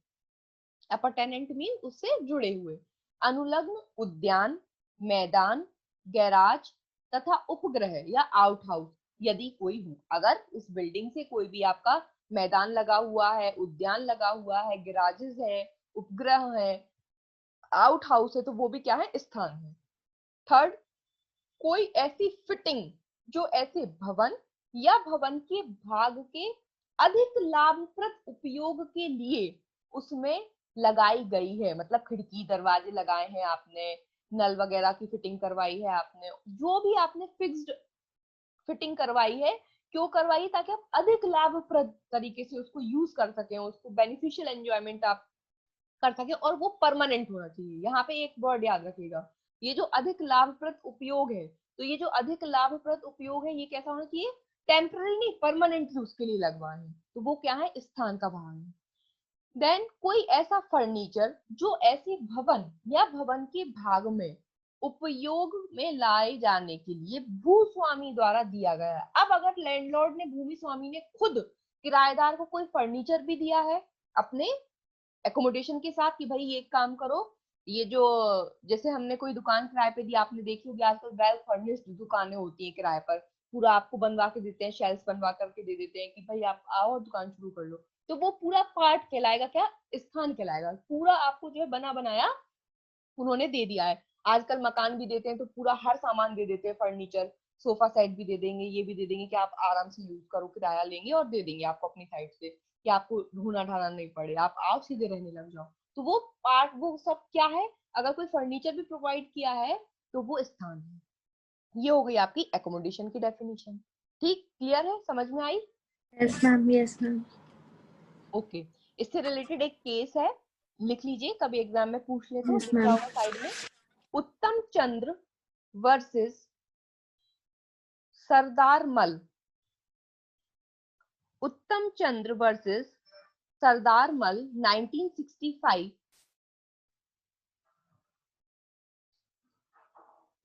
अपटेनेंट मीन उससे जुड़े हुए, अनुलग्न उद्यान, मैदान, गैराज तथा उपग्रह या आउट हाउस यदि कोई हो। अगर इस बिल्डिंग से कोई भी आपका मैदान लगा हुआ है, उद्यान लगा हुआ है, गैराजेस है, उपग्रह है, आउट हाउस है, तो वो भी क्या है, स्थान है। थर्ड, कोई ऐसी फिटिंग जो ऐसे भवन या भवन के भाग के अधिक लाभप्रद उपयोग के लिए उसमें लगाई गई है, मतलब खिड़की दरवाजे लगाए हैं आपने, नल वगैरह की फिटिंग करवाई है आपने, जो भी आपने फिक्स्ड फिटिंग करवाई है, क्यों करवाई, ताकि आप अधिक लाभप्रद तरीके से उसको यूज कर सकें, उसको बेनिफिशियल एंजॉयमेंट आप कर सके, और वो परमानेंट होना चाहिए। यहाँ पे एक वर्ड याद रखिएगा, ये जो अधिक लाभप्रद उपयोग है, तो ये जो अधिक लाभप्रद उपयोग है, ये कैसा होना चाहिए, टेम्पररी नहीं, परमानेंट यूज के लिए लगवाए, तो वो क्या है, स्थान का भाग है। देन कोई ऐसा फर्नीचर जो ऐसे भवन या भवन के भाग में उपयोग में लाए जाने के लिए भूस्वामी द्वारा दिया गया है। अब अगर लैंडलॉर्ड ने, भूमि स्वामी ने खुद किराएदार को कोई फर्नीचर भी दिया है अपने एकोमोडेशन के साथ कि भाई ये काम करो, ये जो, जैसे हमने कोई दुकान किराए पे दी, आपने देखी होगी आजकल वेल फर्निश्ड दुकानें होती हैं किराए पर, पूरा आपको बनवा के देते हैं, शेल्फ बनवा करके दे देते हैं कि भाई आप आओ और दुकान शुरू कर लो, तो वो पूरा पार्ट कहलाएगा, क्या स्थान कहलाएगा, पूरा आपको जो है बना बनाया उन्होंने दे दिया है। आजकल मकान भी देते हैं तो पूरा हर सामान दे देते हैं, फर्नीचर, सोफा सेट भी दे देंगे, ये भी दे देंगे कि आप आराम से यूज करो, किराया लेंगे और दे देंगे आपको अपनी साइड से, कि आपको ढूंढना ढाना नहीं पड़े, आप आओ सीधे रहने लग जाओ। तो वो पार्ट, वो सब क्या है, अगर कोई फर्नीचर भी प्रोवाइड किया है तो वो स्थान है। ये हो गई आपकी एकोमोडेशन की डेफिनेशन। ठीक, क्लियर है, समझ में आई? Yes ma'am, yes ma'am. Okay, इससे रिलेटेड एक केस है, लिख लीजिए, कभी एग्जाम में पूछ ले तो यस दिख मैम। जाओगा साइड में। उत्तम चंद्र वर्सेस सरदार मल। उत्तम चंद्र वर्सेस सरदार मल 1965।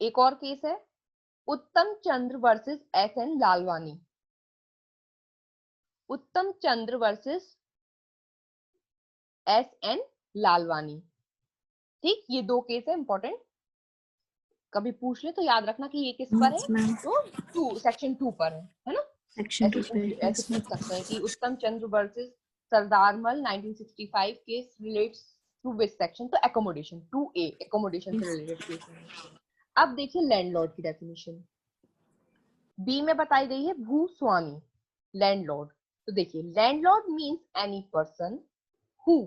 एक और केस है, उत्तम चंद्र वर्सेस एस एन लालवानी। उत्तम चंद्र वर्सेस एस एन लालवानी। ठीक, ये दो केस है इंपॉर्टेंट, कभी पूछ ले तो याद रखना कि ये किस पर है, यस मैम। तो सेक्शन 2 पर है ना। सेक्शन 2 पे। ऐसे यस मैम। पूछ सकते हैं कि उत्तम चंद्र versus Sardar Mal 1965 case relates to which section, तो एकोमोडेशन 2A, एकोमोडेशन से रिलेटेड केस है। अब देखिए लैंडलॉर्ड की डेफिनेशन, बी में बताई गई है भूस्वामी, लैंडलॉर्ड। तो देखिए landlord means any person who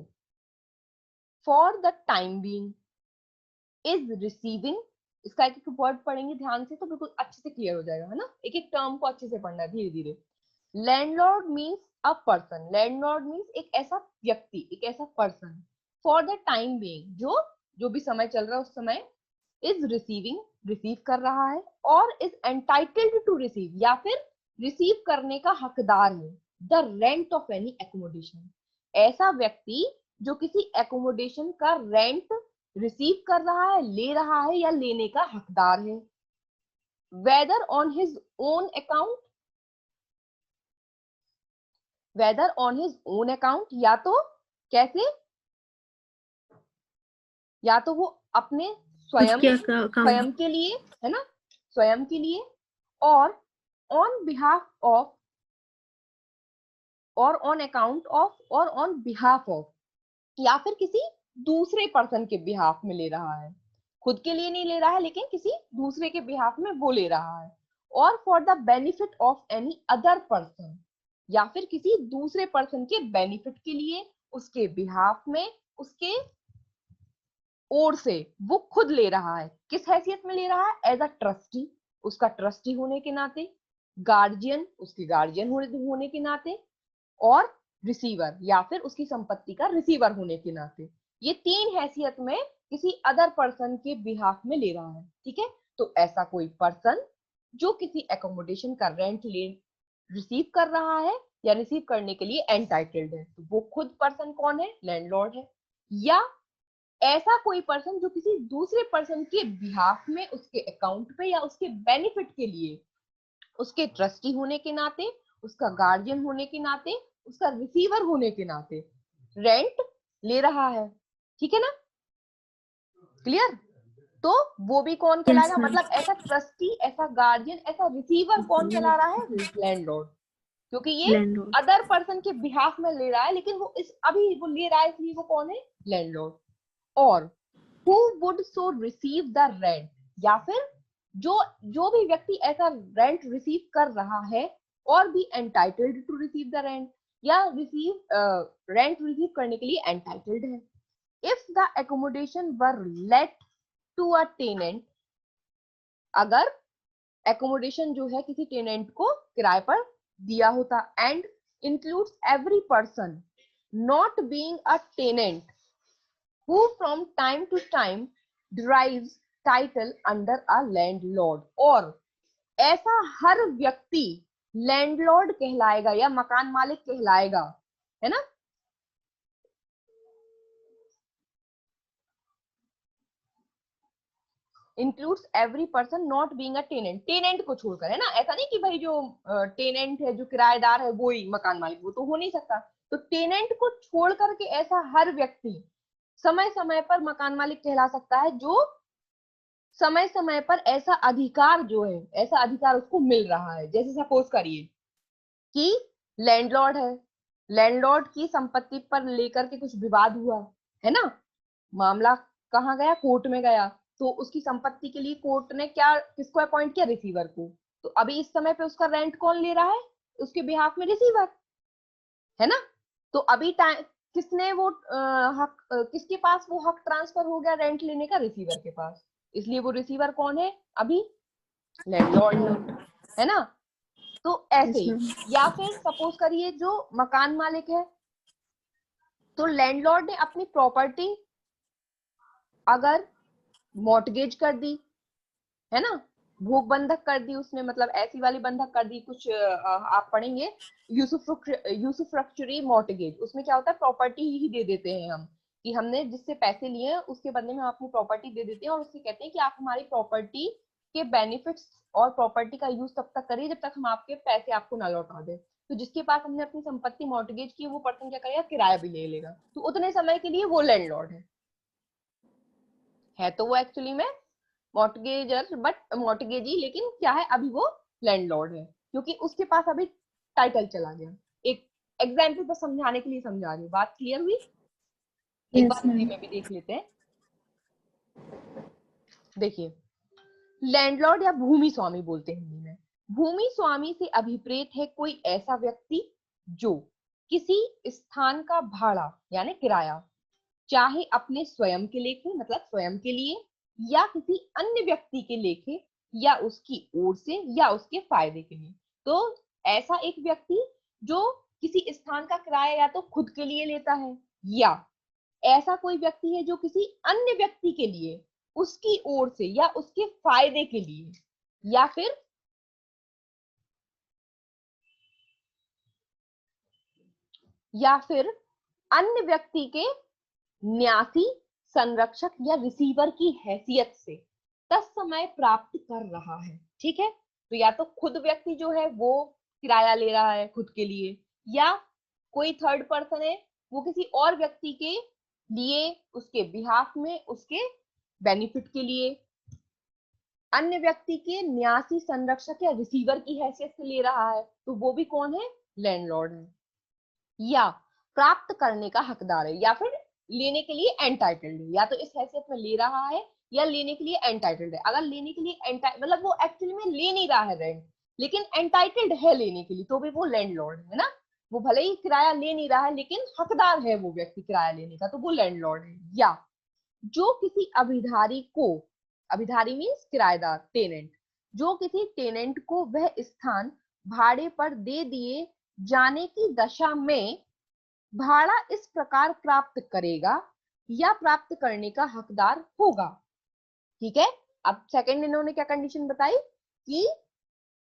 for the time being is receiving, इसका एक एक वर्ड पढ़ेंगे ध्यान से तो बिल्कुल अच्छे से क्लियर हो जाएगा, है ना, एक एक टर्म को अच्छे से पढ़ना है धीरे धीरे। Landlord means a person, landlord means एक ऐसा व्यक्ति, एक ऐसा person, for the time being, जो जो भी समय चल रहा है उस समय, इज रिसीविंग, रिसीव कर रहा है, और इज एंटाइटल्ड टू रिसीव, या फिर रिसीव करने का हकदार है, the rent of any accommodation. ऐसा व्यक्ति जो किसी एकोमोडेशन का रेंट रिसीव कर रहा है, ले रहा है, या लेने का हकदार है, whether on his own account, whether on his own account, या तो कैसे, या तो वो अपने स्वयं, उसके अकाउंट। स्वयं के लिए, है ना, स्वयं के लिए, और ऑन बिहाफ ऑफ, और ऑन अकाउंट ऑफ, और ऑन बिहाफ ऑफ, या फिर किसी दूसरे पर्सन के बिहाफ में ले रहा है, खुद के लिए नहीं ले रहा है लेकिन किसी दूसरे के बिहाफ में वो ले रहा है, और for the benefit of any other person, या फिर किसी दूसरे पर्सन के बेनिफिट के लिए, उसके बिहाफ में, उसके ओर से वो खुद ले रहा है, किस हैसियत में ले रहा है, एज अ ट्रस्टी, उसका ट्रस्टी होने के नाते, गार्जियन, उसके गार्जियन होने के नाते, और रिसीवर, या फिर उसकी संपत्ति का रिसीवर होने के नाते। ये तीन हैसियत में किसी अदर पर्सन के बिहाफ में ले रहा है, ठीक है। तो ऐसा कोई पर्सन जो किसी एकोमोडेशन का रेंट ले, रिसीव कर रहा है या रिसीव करने के लिए एंटाइटल्ड है, तो वो खुद पर्सन कौन है, लैंडलॉर्ड है। या ऐसा कोई पर्सन जो किसी दूसरे पर्सन के बिहाफ में, उसके अकाउंट पे, या उसके बेनिफिट के लिए, उसके ट्रस्टी होने के नाते, उसका गार्जियन होने के नाते, उसका रिसीवर होने के नाते रेंट ले रहा है, ठीक है ना, क्लियर। तो वो भी कौन यस कहलाएगा, मैम। मतलब ऐसा ट्रस्टी, ऐसा गार्जियन, ऐसा रिसीवर कौन कहला रहा है, लैंडलॉर्ड, क्योंकि ये लैंडलॉर्ड। अदर पर्सन के बिहाफ में ले रहा है, लेकिन वो इस अभी वो ले रहा है, इसलिए वो कौन है, लैंडलॉर्ड। और who would so receive the rent, या फिर जो जो भी व्यक्ति ऐसा रेंट रिसीव कर रहा है और भी entitled to receive the rent, या रिसीव रेंट रिसीव करने के लिए एंटाइटल्ड है। If the accommodation were let to a tenant, अगर एकोमोडेशन जो है किसी टेनेंट को किराए पर दिया होता, and includes every person not being a tenant who from time to time derives title under a landlord, और ऐसा हर व्यक्ति लैंडलॉर्ड कहलाएगा या मकान मालिक कहलाएगा, है ना। Includes every person not being a tenant, tenant को छोड़कर, है ना, ऐसा नहीं कि भाई जो टेनेंट है, जो किराएदार है वो ही मकान मालिक, वो तो हो नहीं सकता। तो टेनेंट को छोड़ करके ऐसा हर व्यक्ति समय समय पर मकान मालिक कहला सकता है, जो समय समय पर ऐसा अधिकार जो है, ऐसा अधिकार उसको मिल रहा है। जैसे सपोज करिए कि लैंडलॉर्ड है, लैंडलॉर्ड की संपत्ति पर लेकर के कुछ विवाद हुआ, है ना, मामला कहाँ गया, कोर्ट में गया, तो उसकी संपत्ति के लिए कोर्ट ने क्या, किसको अपॉइंट किया, रिसीवर को। तो अभी इस समय पे उसका रेंट कौन ले रहा है, उसके बिहाफ में रिसीवर, है ना। तो अभी टाइम किसने वो हक, किसके पास वो हक ट्रांसफर हो गया रेंट लेने का, रिसीवर के पास। इसलिए वो रिसीवर कौन है अभी, लैंडलॉर्ड है ना। तो ऐसे ही, या फिर सपोज करिए जो मकान मालिक है, तो लैंडलॉर्ड ने अपनी प्रॉपर्टी अगर मॉर्टगेज कर दी, है ना, भूख बंधक कर दी उसने, मतलब ऐसी वाली बंधक कर दी, कुछ आप पढ़ेंगे यूसुफ्रक्चरी मॉर्टगेज, उसमें क्या होता है, प्रॉपर्टी ही दे देते हैं हम, कि हमने जिससे पैसे लिए हैं उसके बदले में हम अपनी प्रॉपर्टी दे देते हैं, और उससे कहते हैं कि आप हमारी प्रॉपर्टी के बेनिफिट्स और प्रॉपर्टी का यूज तब तक करिए जब तक हम आपके पैसे आपको ना लौटा दें। तो जिसके पास हमने अपनी संपत्ति मॉर्टगेज की, वो पर्सन क्या करेगा, किराया भी ले लेगा, तो उतने समय के लिए वो लैंडलॉर्ड है तो वो एक्चुअली में मॉर्टगेजर, बट मॉर्टगेजी, लेकिन क्या है, अभी वो लैंडलॉर्ड है, क्योंकि उसके पास अभी टाइटल चला गया। एक एग्जाम्पल पर समझाने के लिए समझा रही हूँ, बात क्लियर हुई। एक बार हिंदी में भी देख लेते हैं। देखिए, लैंडलॉर्ड या भूमि स्वामी बोलते हैं हिंदी में। भूमि स्वामी से अभिप्रेत है कोई ऐसा व्यक्ति जो किसी स्थान का भाड़ा यानी किराया, चाहे अपने स्वयं के लेखे, मतलब स्वयं के लिए, या किसी अन्य व्यक्ति के लेखे, या उसकी ओर से, या उसके फायदे के लिए। तो ऐसा एक व्यक्ति जो किसी स्थान का किराया या तो खुद के लिए लेता है, या ऐसा कोई व्यक्ति है जो किसी अन्य व्यक्ति के लिए, उसकी ओर से, या उसके फायदे के लिए, या फिर अन्य व्यक्ति के न्यासी, संरक्षक या रिसीवर की हैसियत से तत्समय प्राप्त कर रहा है। ठीक है, तो या तो खुद व्यक्ति जो है वो किराया ले रहा है खुद के लिए, या कोई थर्ड पर्सन है वो किसी और व्यक्ति के लिए, उसके बिहाफ में, उसके बेनिफिट के लिए, अन्य व्यक्ति के न्यासी, संरक्षक या रिसीवर की हैसियत से ले रहा है, तो वो भी कौन है, लैंडलॉर्ड है। या प्राप्त करने का हकदार है, या फिर लेने के लिए एंटाइटल्ड है, या तो इस हैसियत में ले रहा है या लेने के लिए एंटाइटल्ड है। अगर लेने के लिए मतलब वो एक्चुअली में ले नहीं रहा है रेंट, लेकिन एंटाइटल्ड है लेने के लिए, तो भी वो लैंडलॉर्ड है ना। वो भले ही किराया ले नहीं रहा है लेकिन हकदार है वो व्यक्ति किराया लेने का, तो वो लैंडलॉर्ड है। या जो किसी अभिधारी को, अभिधारी मीन्स किराएदार, टेनेंट, जो किसी टेनेंट को वह स्थान भाड़े पर दे दिए जाने की दशा में भाड़ा इस प्रकार प्राप्त करेगा या प्राप्त करने का हकदार होगा। ठीक है, अब सेकंड इन्होंने क्या कंडीशन बताई कि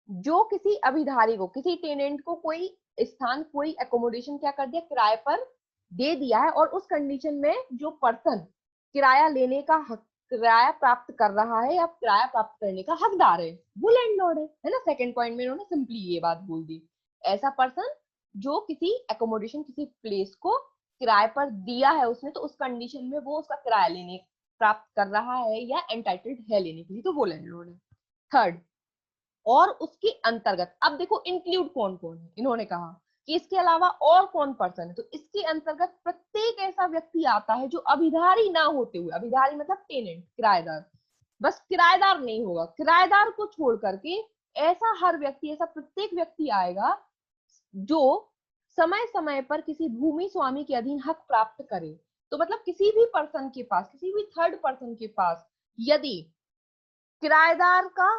जो किसी अभिधारी को, किसी टेनेंट को कोई स्थान, कोई एकोमोडेशन क्या कर दिया, किराए पर दे दिया है, और उस कंडीशन में जो पर्सन किराया लेने का हक, किराया प्राप्त कर रहा है या किराया प्राप्त करने का हकदार है, वो लैंडलॉर्ड है ना। सेकंड पॉइंट में इन्होंने सिंपली ये बात बोल दी, ऐसा पर्सन जो किसी एकोमोडेशन, किसी प्लेस को किराए पर दिया है उसने, तो उस कंडीशन में वो उसका किराया लेने प्राप्त कर रहा है या एंटाइटल्ड है लेने के लिए, तो वो लैंडलॉर्ड है। थर्ड, और उसके अंतर्गत, अब देखो इंक्लूड कौन कौन है, इन्होंने कहा कि इसके अलावा और कौन पर्सन है, तो इसके अंतर्गत प्रत्येक ऐसा व्यक्ति आता है जो अभिधारी ना होते हुए, अभिधारी मतलब टेनेंट, किराएदार, बस किराएदार नहीं होगा, किराएदार को छोड़ करके ऐसा हर व्यक्ति, ऐसा प्रत्येक व्यक्ति आएगा जो समय समय पर किसी भूमि स्वामी के अधीन हक प्राप्त करे। तो मतलब किसी भी पर्सन के पास, किसी भी थर्ड पर्सन के पास यदि किराएदार का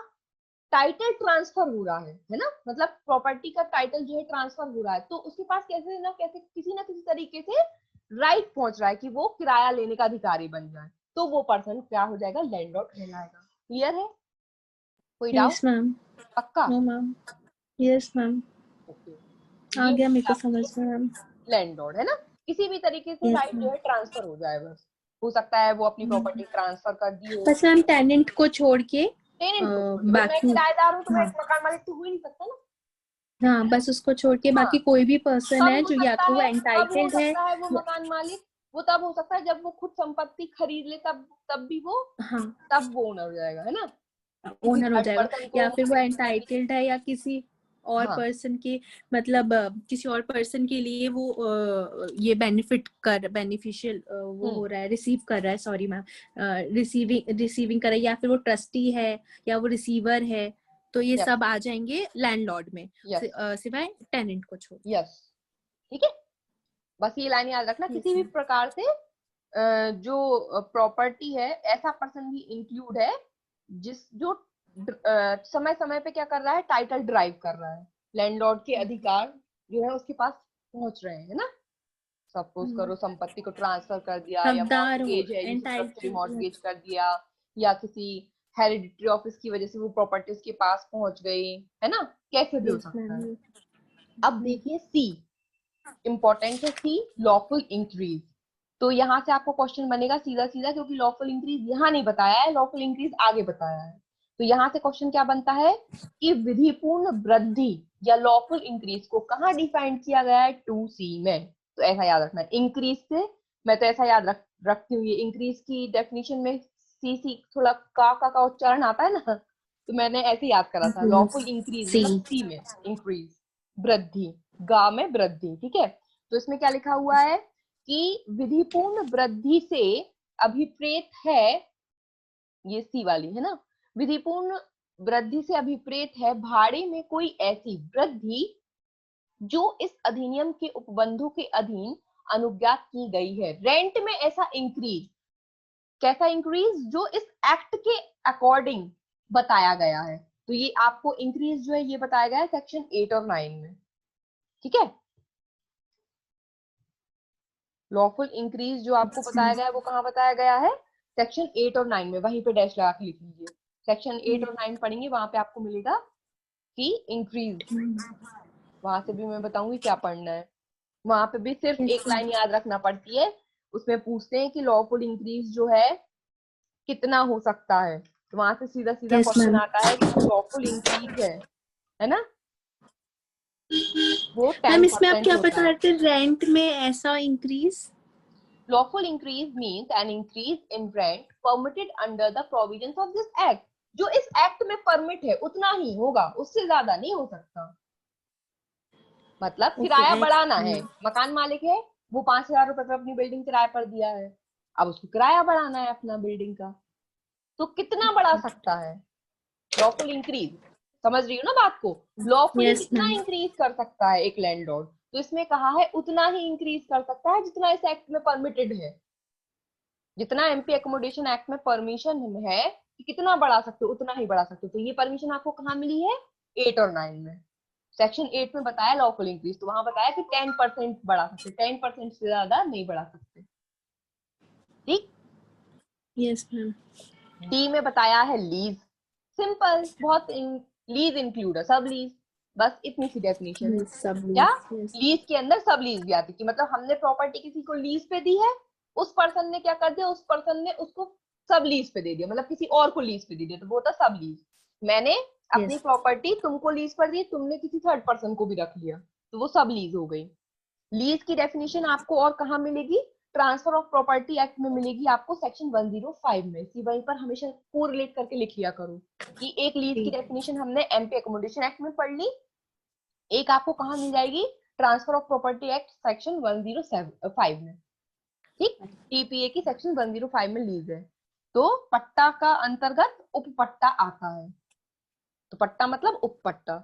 टाइटल ट्रांसफर हो रहा है ना, मतलब प्रॉपर्टी का टाइटल जो है ट्रांसफर हो रहा है, तो उसके पास कैसे ना कैसे, किसी ना किसी तरीके से राइट पहुंच रहा है कि वो किराया लेने का अधिकारी बन जाए, तो वो पर्सन क्या हो जाएगा, लैंडलॉर्ड कहलाएगा। क्लियर है, कोई डाउट? Yes ma'am. पक्का? No ma'am. Yes ma'am, okay, आ ये गया मेरे को समझ में मैम। लैंडलॉर्ड है ना, किसी भी तरीके से यस राइट जो मैम। है ट्रांसफर हो जाए बस। हो सकता है वो अपनी प्रॉपर्टी ट्रांसफर कर दी हो। बस मैम टेनेंट को छोड़ के टेनेंट को छोड़ के, मैं बाकी, किराएदार हूँ तो मैं हाँ एक मकान मालिक तो हो ही नहीं सकता ना। हाँ, बस उसको छोड़ के हाँ, बाकी कोई भी पर्सन कब है हो जो या सकता तो वो है, कब हो एंटाइटल्ड है सकता है वो या, मकान मालिक, वो तब हो सकता है जब वो खुद संपत्ति खरीद ले, तब तब भी वो, हाँ तब वो ओनर हो जाएगा, है ना। किसी ओनर हो थर्ड जाएगा, पर्सन को या फिर वो खरीदने के लिए। एंटाइटल्ड है या किसी और हाँ पर्सन के, मतलब किसी और पर्सन के लिए वो ये बेनिफिशियल वो हो रहा है, रिसीव कर रहा है, सॉरी मैम, रिसीविंग कर रहा है, या फिर वो ट्रस्टी है या वो रिसीवर है, तो ये यस सब आ जाएंगे लैंडलॉर्ड में, यस सिवाय टेनेंट को छोड़। यस, ठीक है। बस ये लाइन याद रखना, यस किसी भी मैम। प्रकार से जो प्रॉपर्टी है, ऐसा पर्सन भी इंक्लूड है जिस जो समय समय पे क्या कर रहा है, टाइटल ड्राइव कर रहा है, लैंडलॉर्ड के अधिकार जो है उसके पास पहुंच रहे हैं, है ना। सपोज करो संपत्ति को ट्रांसफर कर दिया, या हकदार हो, मॉर्गेज है, जिसे ट्रस्टी एंटाइटल्ड। मॉर्गेज कर दिया, या किसी हेरिडिटरी ऑफिस की वजह से वो प्रॉपर्टी उसके पास पहुंच गई, है ना, कैसे भी हो यस सकता है। मैम। अब देखिए सी, इंपॉर्टेंट है सी, लॉफुल इंक्रीज। तो यहाँ से आपको क्वेश्चन बनेगा सीधा सीधा, क्योंकि लॉफुल इंक्रीज यहाँ नहीं बताया है, लॉफुल इंक्रीज आगे बताया है। तो यहाँ से क्वेश्चन क्या बनता है कि विधिपूर्ण वृद्धि या लॉफुल इंक्रीज को कहाँ डिफाइन किया गया है, 2C में। तो ऐसा याद रखना है, इंक्रीज से, मैं तो ऐसा याद रखती हूँ, ये इंक्रीज की डेफिनेशन में सी थोड़ा का उच्चारण आता है ना, तो मैंने ऐसे याद करा था, लॉफुल इंक्रीज सी। मतलब सी में इंक्रीज, वृद्धि, गा में वृद्धि, ठीक है। तो इसमें क्या लिखा हुआ है कि विधिपूर्ण वृद्धि से अभिप्रेत है, ये सी वाली है ना, विधिपूर्ण वृद्धि से अभिप्रेत है भाड़े में कोई ऐसी वृद्धि जो इस अधिनियम के उपबंधों के अधीन अनुज्ञात की गई है। रेंट में ऐसा इंक्रीज, कैसा इंक्रीज, जो इस एक्ट के अकॉर्डिंग बताया गया है। तो ये आपको इंक्रीज जो है ये बताया गया है सेक्शन 8 और 9 में, ठीक है। लॉफुल इंक्रीज जो आपको बताया गया है वो कहाँ बताया गया है, सेक्शन 8 और 9 में, वहीं पे डैश लगा के लिख लीजिए। सेक्शन 8 और 9 पढ़ेंगे, वहां पे आपको मिलेगा कि इंक्रीज, वहां से भी मैं बताऊंगी क्या पढ़ना है। वहां पे भी सिर्फ एक लाइन याद रखना पड़ती है, उसमें पूछते हैं कि लॉफुल इंक्रीज जो है कितना हो सकता है, तो वहां से सीधा सीधा यस क्वेश्चन मैम। आता है कि जो लॉफुल इंक्रीज है ना, वो मैम 10% इसमें आप क्या होता बता है। रहे थे, रेंट में ऐसा increase? Lawful increase means an increase in rent permitted under the provisions of this act. जो इस एक्ट में परमिट है उतना ही होगा, उससे ज्यादा नहीं हो सकता। मतलब ओके किराया एक्ट। बढ़ाना है, मकान मालिक है, वो 5,000 रुपए पर अपनी बिल्डिंग किराए पर दिया है, अब उसको किराया बढ़ाना है अपना बिल्डिंग का, तो कितना बढ़ा सकता है, लॉफुल इंक्रीज। समझ रही हो ना बात को, लॉफुली यस कितना मैम। इंक्रीज कर सकता है एक लैंडलॉर्ड, तो इसमें कहा है उतना ही इंक्रीज कर सकता है जितना इस एक्ट में परमिटेड है, जितना एमपी एकोमोडेशन एक्ट में परमिशन है कि कितना बढ़ा सकते हो उतना ही बढ़ा सकते हो। तो ये परमिशन आपको कहाँ मिली है, 8 और 9 में। सेक्शन 8 में बताया लॉफुल इंक्रीज, तो वहां बताया कि 10% बढ़ा सकते, 10% से ज्यादा नहीं बढ़ा सकते, ठीक। Yes ma'am. डी में बताया है लीज, सिंपल बहुत, लीज इंक्लूड है सब लीज, बस इतनी सी डेफिनेशन है। सब क्या, यस। लीज के अंदर सब लीज भी आती है, कि मतलब हमने प्रॉपर्टी किसी को लीज पे दी है, उस पर्सन ने क्या कर दिया, उस पर्सन ने उसको सब लीज पे दे दिया, मतलब किसी और को लीज पे दे दिया, तो वो होता सब लीज। मैंने अपनी यस। प्रॉपर्टी तुमको लीज पर दी, तुमने किसी थर्ड पर्सन को भी रख लिया, तो वो सब लीज हो गई। लीज की डेफिनेशन आपको और कहाँ मिलेगी, ट्रांसफर ऑफ प्रॉपर्टी एक्ट में मिलेगी आपको, सेक्शन 105 में। इसी वहीं पर हमेशा को रिलेट करके लिख लिया करो कि एक लीज की डेफिनेशन हमने एमपी एकोमोडेशन एक्ट में पढ़ ली, एक आपको कहाँ मिल जाएगी, transfer of property act section 105 में, ठीक। टीपीए की सेक्शन 105 में लीज है, तो पट्टा का अंतर्गत उपपट्टा आता है, तो पट्टा मतलब उपपट्टा।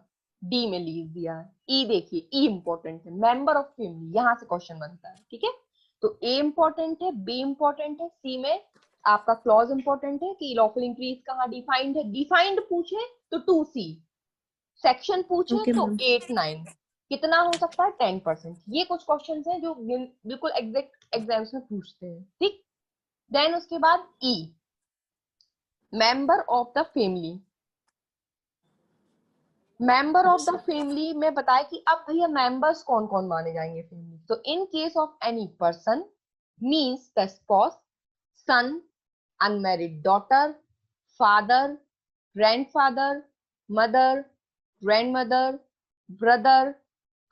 डी में लीज दिया है। ई देखिए, ई इंपॉर्टेंट है, मेंबर ऑफ फैमिली, यहां से क्वेश्चन बनता है, ठीक है। तो ए इंपॉर्टेंट है, बी इंपॉर्टेंट है, सी में आपका क्लॉज इंपॉर्टेंट है कि लॉफुल इंक्रीज कहाँ डिफाइंड है, डिफाइंड पूछे तो 2C, सेक्शन पूछे ओके तो मैम। 8-9, कितना हो सकता है 10%। ये कुछ क्वेश्चन हैं जो बिल्कुल एग्जैक्ट एग्जाम्स में पूछते हैं, ठीक। देन उसके बाद E, member of the family, member of the family में बताया कि अब भैया मेंबर्स कौन कौन माने जाएंगे फैमिली, तो in case of any person means the spouse, son, unmarried daughter, father, grandfather, mother, grandmother, brother,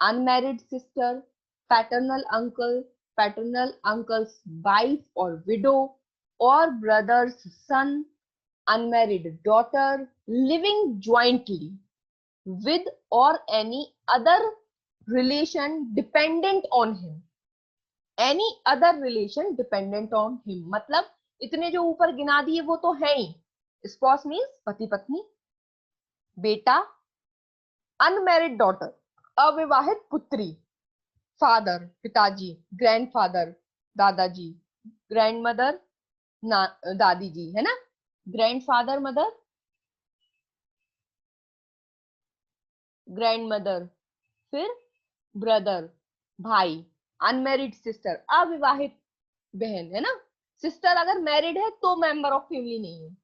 unmarried sister, paternal uncle's wife or widow, or brother's son, unmarried daughter, living jointly with or any other relation dependent on him. Any other relation dependent on him, मतलब इतने जो ऊपर गिना दिए वो तो है ही. Spouse means पति पत्नी, बेटा, अनमैरिड डॉटर अविवाहित पुत्री, फादर पिताजी, ग्रैंडफादर दादाजी, ग्रैंडमदर दादी जी, है ना. ग्रैंडफादर मदर, ग्रैंडमदर, फिर ब्रदर भाई, अनमैरिड सिस्टर अविवाहित बहन, है ना. सिस्टर अगर मैरिड है तो मेंबर ऑफ फैमिली नहीं है,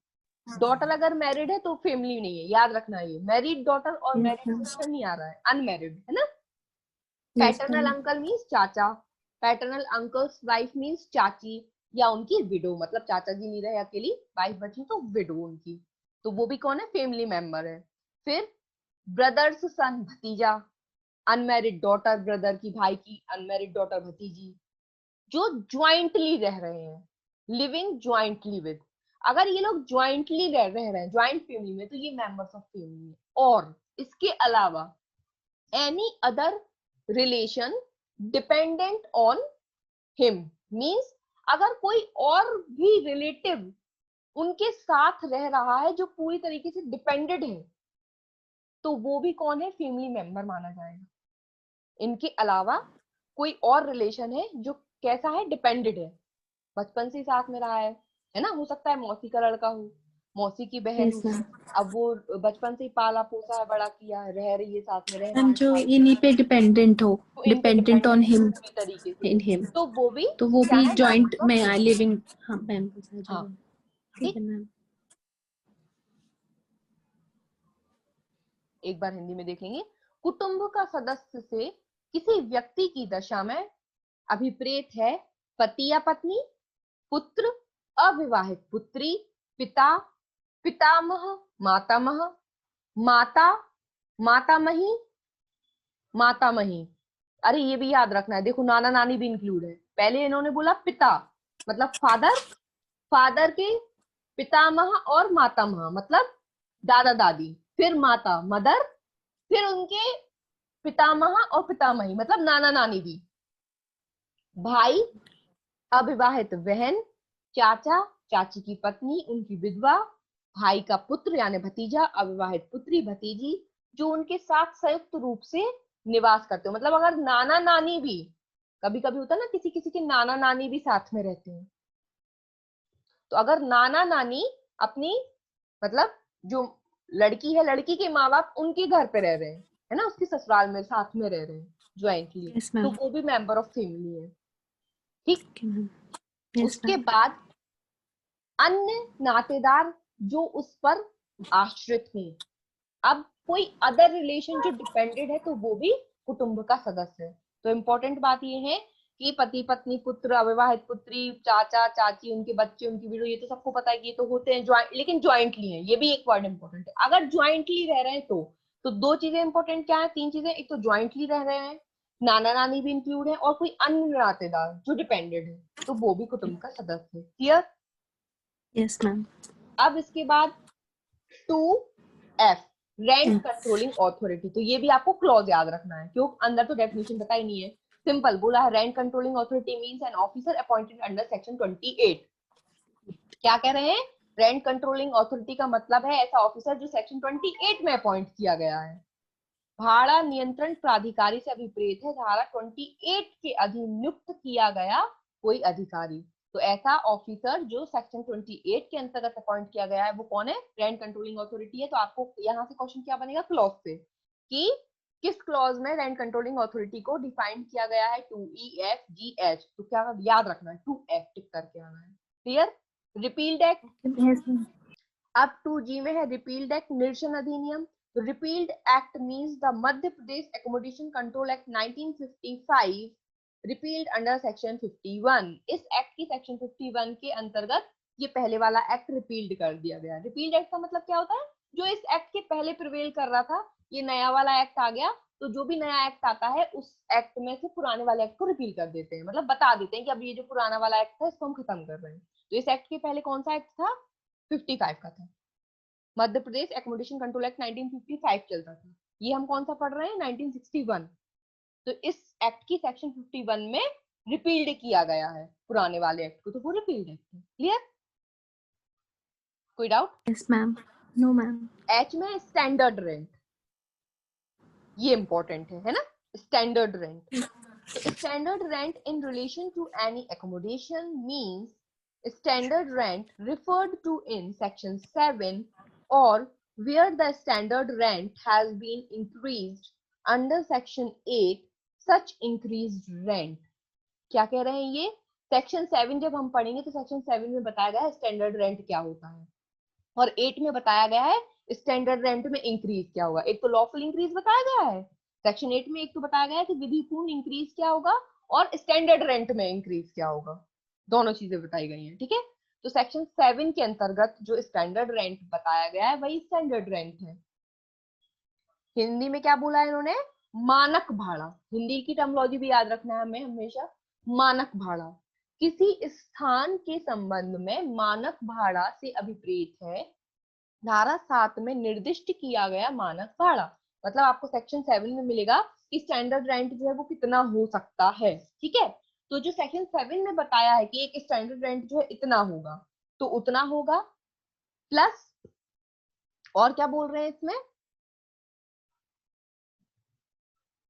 डॉटर अगर मैरिड है तो फैमिली नहीं है, याद रखना. ये मैरिड डॉटर और मैरिड सिस्टर नहीं आ रहा है, अनमैरिड, है ना. पैटर्नल अंकल मीन्स चाचा, पैटर्नल अंकल्स वाइफ मीन्स चाची या उनकी विडो, मतलब चाचा जी नहीं रहे अकेली वाइफ बची तो विडो उनकी, तो वो भी कौन है, फैमिली मेंबर है. फिर ब्रदर्स सन भतीजा, अनमैरिड डॉटर ब्रदर की, भाई की अनमैरिड डॉटर भतीजी, जो ज्वाइंटली रह रहे हैं, लिविंग ज्वाइंटली विद. अगर ये लोग ज्वाइंटली रह रहे हैं ज्वाइंट फैमिली में तो ये मेंबर्स ऑफ फैमिली है. और इसके अलावा any other relation dependent on him means अगर कोई और भी रिलेटिव उनके साथ रह रहा है जो पूरी तरीके से डिपेंडेंट है तो वो भी कौन है, फैमिली मेंबर माना जाएगा. इनके अलावा कोई और रिलेशन है जो कैसा है, डिपेंडेंट है, बचपन से साथ में रहा है ना. हो सकता है मौसी का लड़का हो, मौसी की बहन हो, अब वो बचपन से ही पाला पोसा है, बड़ा किया है, रह रही है साथ में, रह रहा है, जो इन्हीं पे डिपेंडेंट हो, तो इन पे डिपेंडेंट ऑन हिम, तरीके इन से, हिम, तो वो भी क्या है, जॉइंट में लिविंग. हाँ मैम, हाँ ठीक. एक बार हिंदी में देख लेंगे. कुटुंब का सदस्य से किसी व्यक्ति की दशा में अभिप्रेत है पति या पत्नी, पुत्र, अविवाहित पुत्री, पिता, पितामह, मातामह, माता, मातामही, मातामही. अरे ये भी याद रखना है, देखो नाना नानी भी इंक्लूड है. पहले इन्होंने बोला पिता मतलब फादर, फादर के पितामह और मातामह मतलब दादा दादी, फिर माता मदर, फिर उनके पितामह और पितामही मतलब नाना नानी भी, भाई, अविवाहित बहन, चाचा, चाची की पत्नी, उनकी विधवा, भाई का पुत्र यानी भतीजा, अविवाहित पुत्री, भतीजी, जो उनके साथ संयुक्त रूप से निवास करते हो. मतलब अगर नाना नानी भी, कभी कभी होता है ना किसी किसी के नाना नानी भी साथ में रहते हैं, तो अगर नाना नानी अपनी मतलब जो लड़की है, लड़की के माँ बाप उनके घर पे रह रहे हैं, है ना, उसके ससुराल में साथ में रह रहे हैं ज्वाइंटली, तो वो भी मेंबर ऑफ फैमिली है. ठीक. उसके बाद अन्य नातेदार जो उस पर आश्रित हैं. अब कोई अदर रिलेशन जो डिपेंडेंट है तो वो भी कुटुंब का सदस्य है. तो इम्पोर्टेंट बात ये है कि पति पत्नी पुत्र अविवाहित पुत्री चाचा चाची उनके बच्चे उनकी विडो ये तो सबको पता है कि ये तो होते हैं ज्वाइंट, लेकिन ज्वाइंटली है, ये भी एक वर्ड इंपॉर्टेंट है. अगर ज्वाइंटली रह रहे हैं तो दो चीजें इंपॉर्टेंट क्या है, तीन चीजें. एक तो ज्वाइंटली रह रहे हैं, नाना नानी भी इंक्लूड है, और कोई अन्य नातेदार जो डिपेंडेंट है तो वो भी कुटुंब का सदस्य है. क्लियर? Yes ma'am. अब इसके बाद 2F रेंट कंट्रोलिंग अथॉरिटी. तो ये भी आपको क्लॉज याद रखना है, क्यों अंदर तो डेफिनेशन पता ही नहीं है. सिंपल बोला है, rent controlling authority means an officer appointed under section 28. क्या कह रहे हैं, रेंट कंट्रोलिंग अथॉरिटी का मतलब है ऐसा ऑफिसर जो सेक्शन 28 में अपॉइंट किया गया है. भाड़ा नियंत्रण प्राधिकारी से अभिप्रेत है धारा 28 के अधीन नियुक्त किया गया कोई अधिकारी. तो ऐसा ऑफिसर जो सेक्शन 28 के अंतर्गत अपॉइंट किया गया है वो कौन है, रेंट कंट्रोलिंग अथॉरिटी है. तो आपको यहाँ से क्वेश्चन क्या बनेगा, क्लॉज से, कि किस क्लॉज में रेंट कंट्रोलिंग अथॉरिटी को डिफाइन किया गया है, 2EFGH. तो क्या याद रखना है, 2F टिक करके आना है. क्लियर? Repealed act. अब 2G में है रिपील्ड एक्ट, निर्शन अधिनियम. Repealed act means the Madhya Pradesh accommodation control act 1955 repealed under section 51। इस एक्ट की सेक्शन 51 के अंतर्गत ये पहले वाला एक्ट रिपील्ड कर दिया गया। रिपील्ड एक्ट का मतलब क्या होता है, जो इस एक्ट के पहले प्रिवेल कर रहा था, ये नया वाला एक्ट आ गया, तो जो भी नया एक्ट आता है उस एक्ट में से पुराने वाले एक्ट को रिपील कर देते हैं, मतलब बता देते हैं कि अब ये जो पुराना वाला एक्ट था इसको हम खत्म कर रहे हैं। तो इस एक्ट के पहले कौन सा एक्ट था, 55 का था, Madhya Pradesh accommodation control act 1955 चलता था। ये हम कौन सा पढ़ रहे हैं, 1961। तो इस एक्ट की सेक्शन 51 में रिपील्ड किया गया है पुराने वाले एक्ट को, तो वो रिपील्ड एक्ट है। क्लियर, कोई doubt? Yes ma'am. No ma'am. H में स्टैंडर्ड रेंट, ये इंपॉर्टेंट है ना, स्टैंडर्ड रेंट। तो standard rent in relation to any accommodation means standard rent referred to in section 7 और where the standard rent has been increased under section 8 such increased rent। क्या कह रहे हैं ये, सेक्शन 7 जब हम पढ़ेंगे तो सेक्शन 7 में बताया गया है स्टैंडर्ड रेंट क्या होता है, और 8 में बताया गया है स्टैंडर्ड रेंट में इंक्रीज क्या होगा। एक तो लॉफुल इंक्रीज बताया गया है सेक्शन 8 में, एक तो बताया गया है कि विधिपूर्ण इंक्रीज क्या होगा और स्टैंडर्ड रेंट में इंक्रीज क्या होगा, दोनों चीजें बताई गई हैं। ठीक है, तो सेक्शन 7 के अंतर्गत जो स्टैंडर्ड रेंट बताया गया है वही स्टैंडर्ड रेंट है। हिंदी में क्या बोला है इन्होंने, मानक भाड़ा। हिंदी की टर्मिनोलॉजी भी याद रखना है हमें हमेशा, मानक भाड़ा। किसी स्थान के संबंध में मानक भाड़ा से अभिप्रेत है धारा 7 में निर्दिष्ट किया गया मानक भाड़ा। मतलब आपको सेक्शन 7 में मिलेगा कि स्टैंडर्ड रेंट जो है वो कितना हो सकता है। ठीक है, तो जो सेक्शन 7 में बताया है कि एक स्टैंडर्ड रेंट जो है इतना होगा, तो उतना होगा, प्लस और क्या बोल रहे हैं इसमें,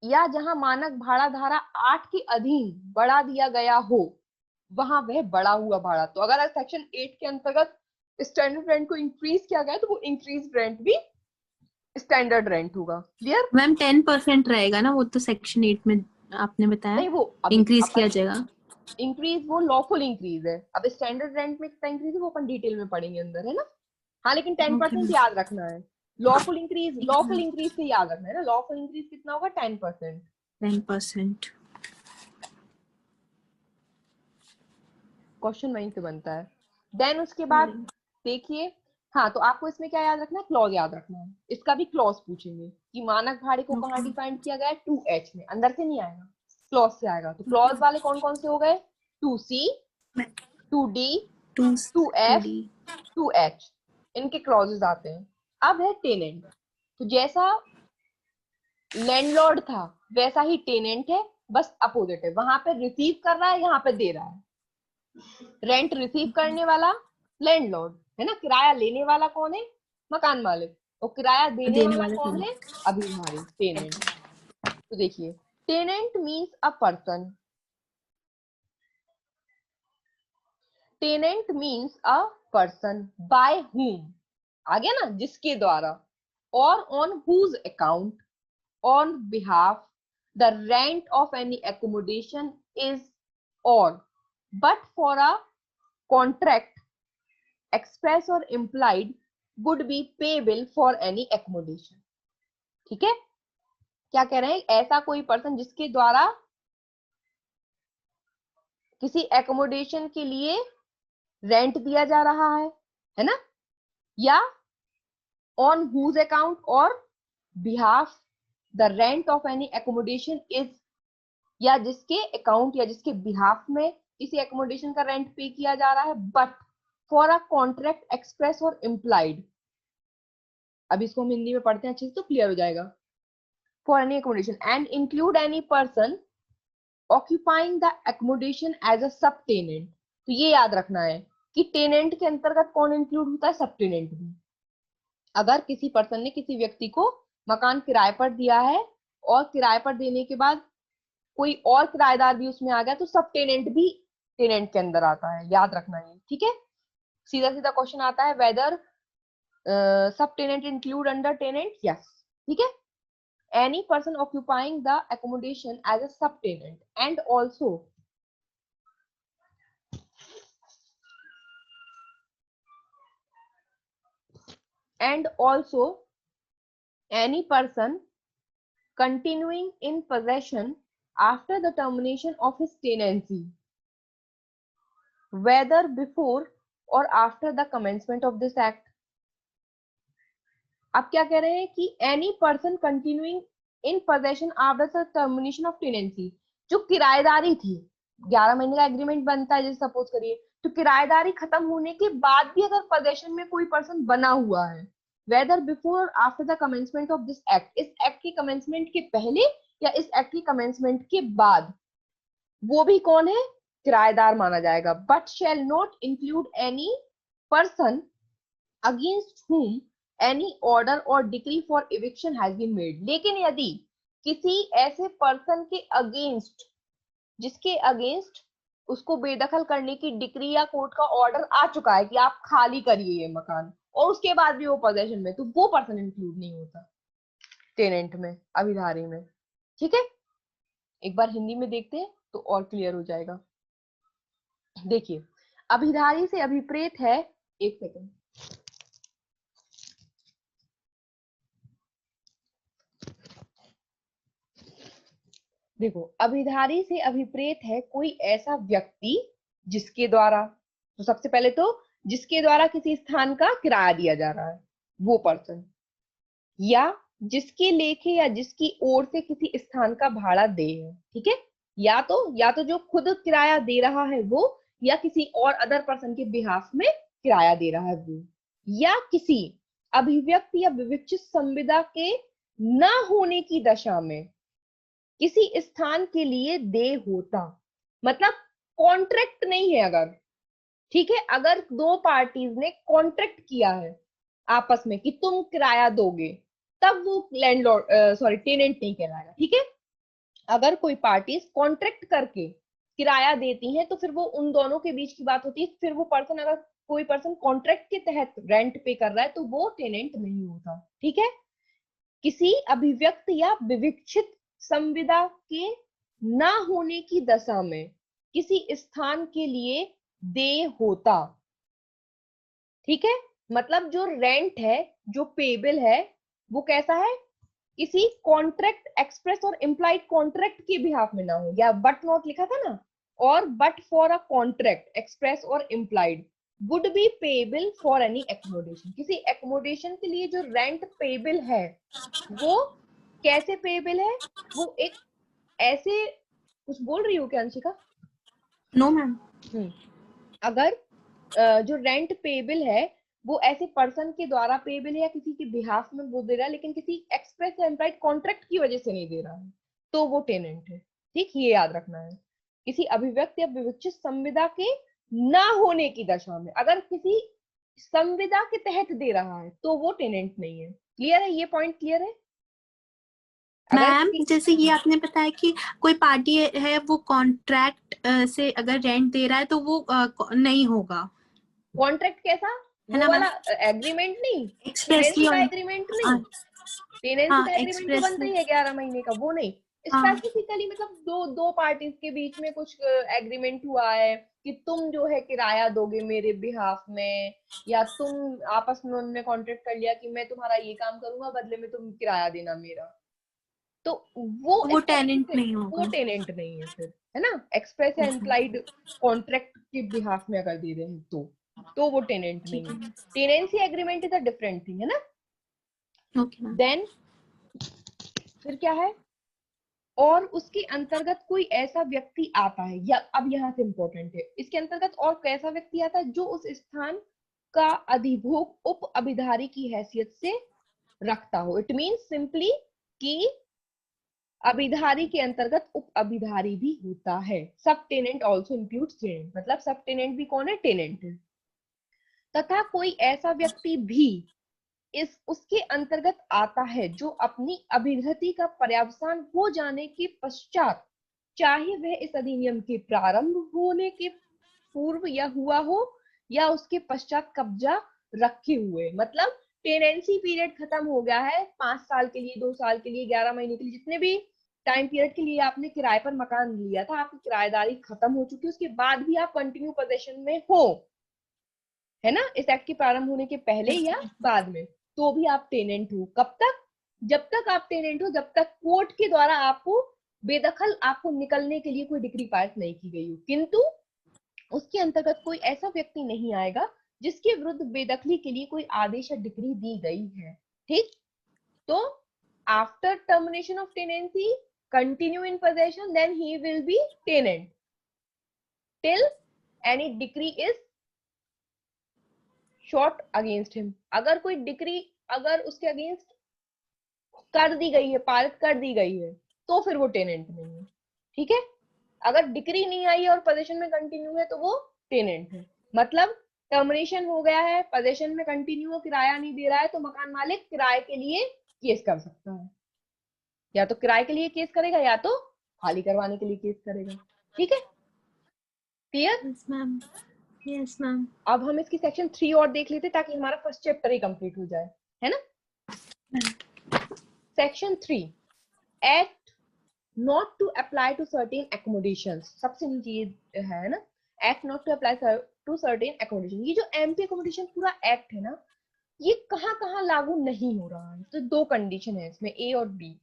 या जहां मानक भाड़ा धारा 8 के अधीन बढ़ा दिया गया हो वहां वह बढ़ा हुआ भाड़ा। तो अगर सेक्शन 8 के अंतर्गत स्टैंडर्ड रेंट को इंक्रीज किया गया तो वो इंक्रीज रेंट भी स्टैंडर्ड रेंट होगा। क्लियर मैम 10% रहेगा ना, वो तो सेक्शन 8 में आपने बताया नहीं, वो अभी इंक्रीज अपन किया जाएगा। इंक्रीज वो लॉफुल इंक्रीज है, अब स्टैंडर्ड रेंट में कितना इंक्रीज है वो अपन डिटेल में पढ़ेंगे अंदर, है ना। हाँ, लेकिन ओके 10% मैम। याद रखना है। लॉफुल इंक्रीज से याद रखना है ना, लॉफुल इंक्रीज कितना होगा, 10%। 10%। क्वेश्चन वहीं से बनता है। देन उसके बाद देखिए, हाँ तो आपको इसमें क्या याद रखना है, क्लॉज याद रखना है। इसका भी क्लॉज पूछेंगे कि मानक भाड़े को कहाँ ओके। डिफाइन किया गया है, 2H में, अंदर से नहीं आएगा, क्लॉज से आएगा। तो क्लॉज वाले कौन कौन से हो गए, 2C, 2D, 2 2F, 2D। 2H, इनके क्लॉजेस आते हैं। अब है टेनेंट, तो जैसा लैंडलॉर्ड था वैसा ही टेनेंट है, बस अपोजिट है, वहां पे रिसीव कर रहा है, यहाँ पे दे रहा है। रेंट रिसीव करने वाला लैंडलॉर्ड है ना, किराया लेने वाला कौन है, मकान मालिक, और किराया देने देने वाला वाला कौन है, अभिभारी, टेनेंट। तो देखिए, tenant means a person, tenant means a person by whom, आ गया ना, जिसके द्वारा, or on whose account, on behalf the rent of any accommodation is, or but for a contract express or implied would be payable for any accommodation. ठीक है, क्या कह रहे हैं, ऐसा कोई पर्सन जिसके द्वारा किसी एकोमोडेशन के लिए रेंट दिया जा रहा है ना, या ऑन हुज अकाउंट और behalf the rent of any accommodation is, या जिसके अकाउंट या जिसके बिहाफ में किसी एकोमोडेशन का रेंट पे किया जा रहा है, but for a contract express or implied. अब इसको हम हिंदी में पढ़ते हैं अच्छे से तो क्लियर हो जाएगा। For any accommodation and include any person occupying the accommodation as a subtenant. तो ये याद रखना है कि टेनेंट के अंतर्गत कौन इंक्लूड होता है, सब टेनेंट भी। अगर किसी पर्सन ने किसी व्यक्ति को मकान किराए पर दिया है और किराए पर देने के बाद कोई और किराएदार भी उसमें आ गया तो सब टेनेंट भी टेनेंट के अंदर आता है, याद रखना है। ठीक है, सीधा सीधा क्वेश्चन आता है, whether subtenant include under tenant, yes. ठीक है, any person occupying the accommodation as a subtenant and also any person continuing in possession after the termination of his tenancy, whether before or after the commencement of this act. अब क्या कह रहे हैं कि any person continuing in possession after the termination of tenancy, जो किराएदारी थी, 11 महीने का एग्रीमेंट बनता है जैसे सपोज करिए, तो किराएदारी खत्म होने के बाद भी अगर पोजेशन में कोई पर्सन बना हुआ है, whether before after the commencement of this act, इस एक्ट के कमेंसमेंट के पहले या इस एक्ट के कमेंसमेंट के बाद, वो भी कौन है, किराएदार माना जाएगा. But shall not include any person against whom any order or decree for eviction has been made. लेकिन यदि किसी ऐसे पर्सन के अगेंस्ट, जिसके अगेंस्ट उसको बेदखल करने की डिक्री या कोर्ट का ऑर्डर आ चुका है कि आप खाली करिए ये मकान, और उसके बाद भी वो पोजेशन में, तो वो पर्सन इंक्लूड नहीं होता टेनेंट में, अभिधारी में. ठीक है, एक बार हिंदी में देखते हैं तो और क्लियर हो जाएगा. देखिए, अभिधारी से अभिप्रेत है, एक सेकेंड, देखो, अभिधारी से अभिप्रेत है कोई ऐसा व्यक्ति जिसके द्वारा, तो सबसे पहले तो जिसके द्वारा किसी स्थान का किराया दिया जा रहा है वो पर्सन, या जिसके लेखे या जिसकी ओर से किसी स्थान का भाड़ा दे है. ठीक है, या तो जो खुद किराया दे रहा है वो, या किसी और अदर पर्सन के बिहाफ में किराया दे रहा है वो, या किसी अभिव्यक्त या विविक्षित संविदा के न होने की दशा में किसी स्थान के लिए दे होता. मतलब कॉन्ट्रैक्ट नहीं है अगर, ठीक है, अगर दो पार्टीज ने कॉन्ट्रैक्ट किया है आपस में कि तुम किराया दोगे, तब वो लैंडलॉर्ड टेनेंट नहीं कहलाएगा. ठीक है, अगर कोई पार्टीज कॉन्ट्रैक्ट करके किराया देती हैं तो फिर वो उन दोनों के बीच की बात होती है. फिर वो पर्सन, अगर कोई पर्सन कॉन्ट्रैक्ट के तहत रेंट पे कर रहा है तो वो टेनेंट नहीं होता. ठीक है, किसी अभिव्यक्त या विविक्षित संविदा के न होने की दशा में किसी स्थान के लिए दे होता. ठीक है, मतलब जो रेंट है, जो पेबल है, वो कैसा है, किसी contract, express or implied contract के बिहाफ में ना हो, या बट नॉट लिखा था ना, or but for a contract express or implied would be payable for any accommodation. किसी एकोमोडेशन के लिए जो रेंट पेबल है वो कैसे पेबल है, वो एक ऐसे, कुछ बोल रही हो क्या अंशिका? No ma'am. अगर जो रेंट पेबल है वो ऐसे पर्सन के द्वारा पेबल है या किसी के बिहाफ में वो दे रहा है, लेकिन किसी एक्सप्रेस या इम्प्लाइड कॉन्ट्रैक्ट की वजह से नहीं दे रहा है, तो वो टेनेंट है. ठीक, ये याद रखना है. किसी अभिव्यक्त या विविक्षित संविदा के ना होने की दशा में, अगर किसी संविदा के तहत दे रहा है तो वो टेनेंट नहीं है. क्लियर है, ये पॉइंट क्लियर है? मैम, जैसे ये आपने बताया कि कोई पार्टी है वो कॉन्ट्रैक्ट से अगर रेंट दे रहा है तो वो नहीं होगा. कॉन्ट्रैक्ट कैसा, वो वाला एग्रीमेंट नहीं, टेनेंसी का एग्रीमेंट नहीं, टेनेंसी का एग्रीमेंट तो बनता ही है 11 महीने का, वो नहीं. स्पेसिफिकली मतलब दो पार्टीज के बीच में कुछ एग्रीमेंट हुआ है कि तुम जो है किराया दोगे मेरे बिहाफ में, या तुम आपस में उन्होंने कॉन्ट्रैक्ट कर लिया कि मैं तुम्हारा ये काम करूंगा बदले में तुम किराया देना मेरा, तो वो टेनेंट नहीं होगा, वो टेनेंट नहीं है फिर, है ना. एक्सप्रेस या इम्प्लाइड कॉन्ट्रैक्ट के बिहाफ में अगर दे रहे हैं तो वो टेनेंट नहीं है. Tenancy agreement is a different thing, है ना. देन फिर क्या है, और उसके अंतर्गत कोई ऐसा व्यक्ति आता है, या अब यहाँ से इंपॉर्टेंट है, इसके अंतर्गत और कैसा व्यक्ति आता है जो उस स्थान का अधिभोग उप अभिधारी की हैसियत से रखता हो. इट मीन्स सिंपली कि अभिधारी के अंतर्गत उप अभिधारी भी होता है. सब टेनेंट ऑल्सो इंक्लूड्स टेनेंट, मतलब सब टेनेंट भी कौन है, टेनेंट है. तथा कोई ऐसा व्यक्ति भी इस उसके अंतर्गत आता है जो अपनी अभिधति का पर्यावसान हो जाने के पश्चात, चाहे वह इस अधिनियम के प्रारंभ होने के पूर्व या हुआ हो या उसके पश्चात कब्जा रखे हुए. मतलब टेनेंसी पीरियड खत्म हो गया है, 5 साल के लिए, 2 साल के लिए, 11 महीने के लिए, जितने भी टाइम पीरियड के लिए आपने किराए पर मकान लिया था, आपकी किराएदारी खत्म हो चुकी है, उसके बाद भी आप कंटिन्यू पोजेशन में हो, है ना, इस एक्ट के प्रारंभ होने के पहले या बाद में, तो भी आप टेनेंट हो. कब तक, जब तक आप टेनेंट हो, जब तक कोर्ट के द्वारा आपको बेदखल आपको निकलने के लिए कोई डिग्री पास नहीं की गई हो, किंतु उसके अंतर्गत कोई ऐसा व्यक्ति नहीं आएगा जिसके विरुद्ध बेदखली के लिए कोई आदेश या डिग्री दी गई है। ठीक, तो after termination of tenancy continue in possession then he will be tenant till any decree is shot against him. अगर कोई डिग्री अगर उसके अगेंस्ट कर दी गई है, पारित कर दी गई है, तो फिर वो टेनेंट नहीं है। ठीक है, अगर डिग्री नहीं आई है और पोजीशन में कंटिन्यू है तो वो टेनेंट है। मतलब टर्मिनेशन हो गया है, पोजीशन में कंटिन्यू, किराया नहीं दे रहा है, तो मकान मालिक किराए के लिए केस कर सकता है। या तो किराए के लिए केस करेगा या तो खाली करवाने के लिए केस करेगा। ठीक है, clear? Yes ma'am, yes ma'am. अब हम इसकी सेक्शन 3 और देख लेते ताकि हमारा फर्स्ट चैप्टर ही कंप्लीट हो जाए, है ना। Section 3, act not to apply to certain accommodations. सबसे नीचे ये है ना, act not to apply to certain accommodation. ये जो एमपी एकोमोडेशन पूरा एक्ट है ना, ये कहाँ कहाँ लागू नहीं हो रहा है। तो दो कंडीशन है इसमें, ए और बी।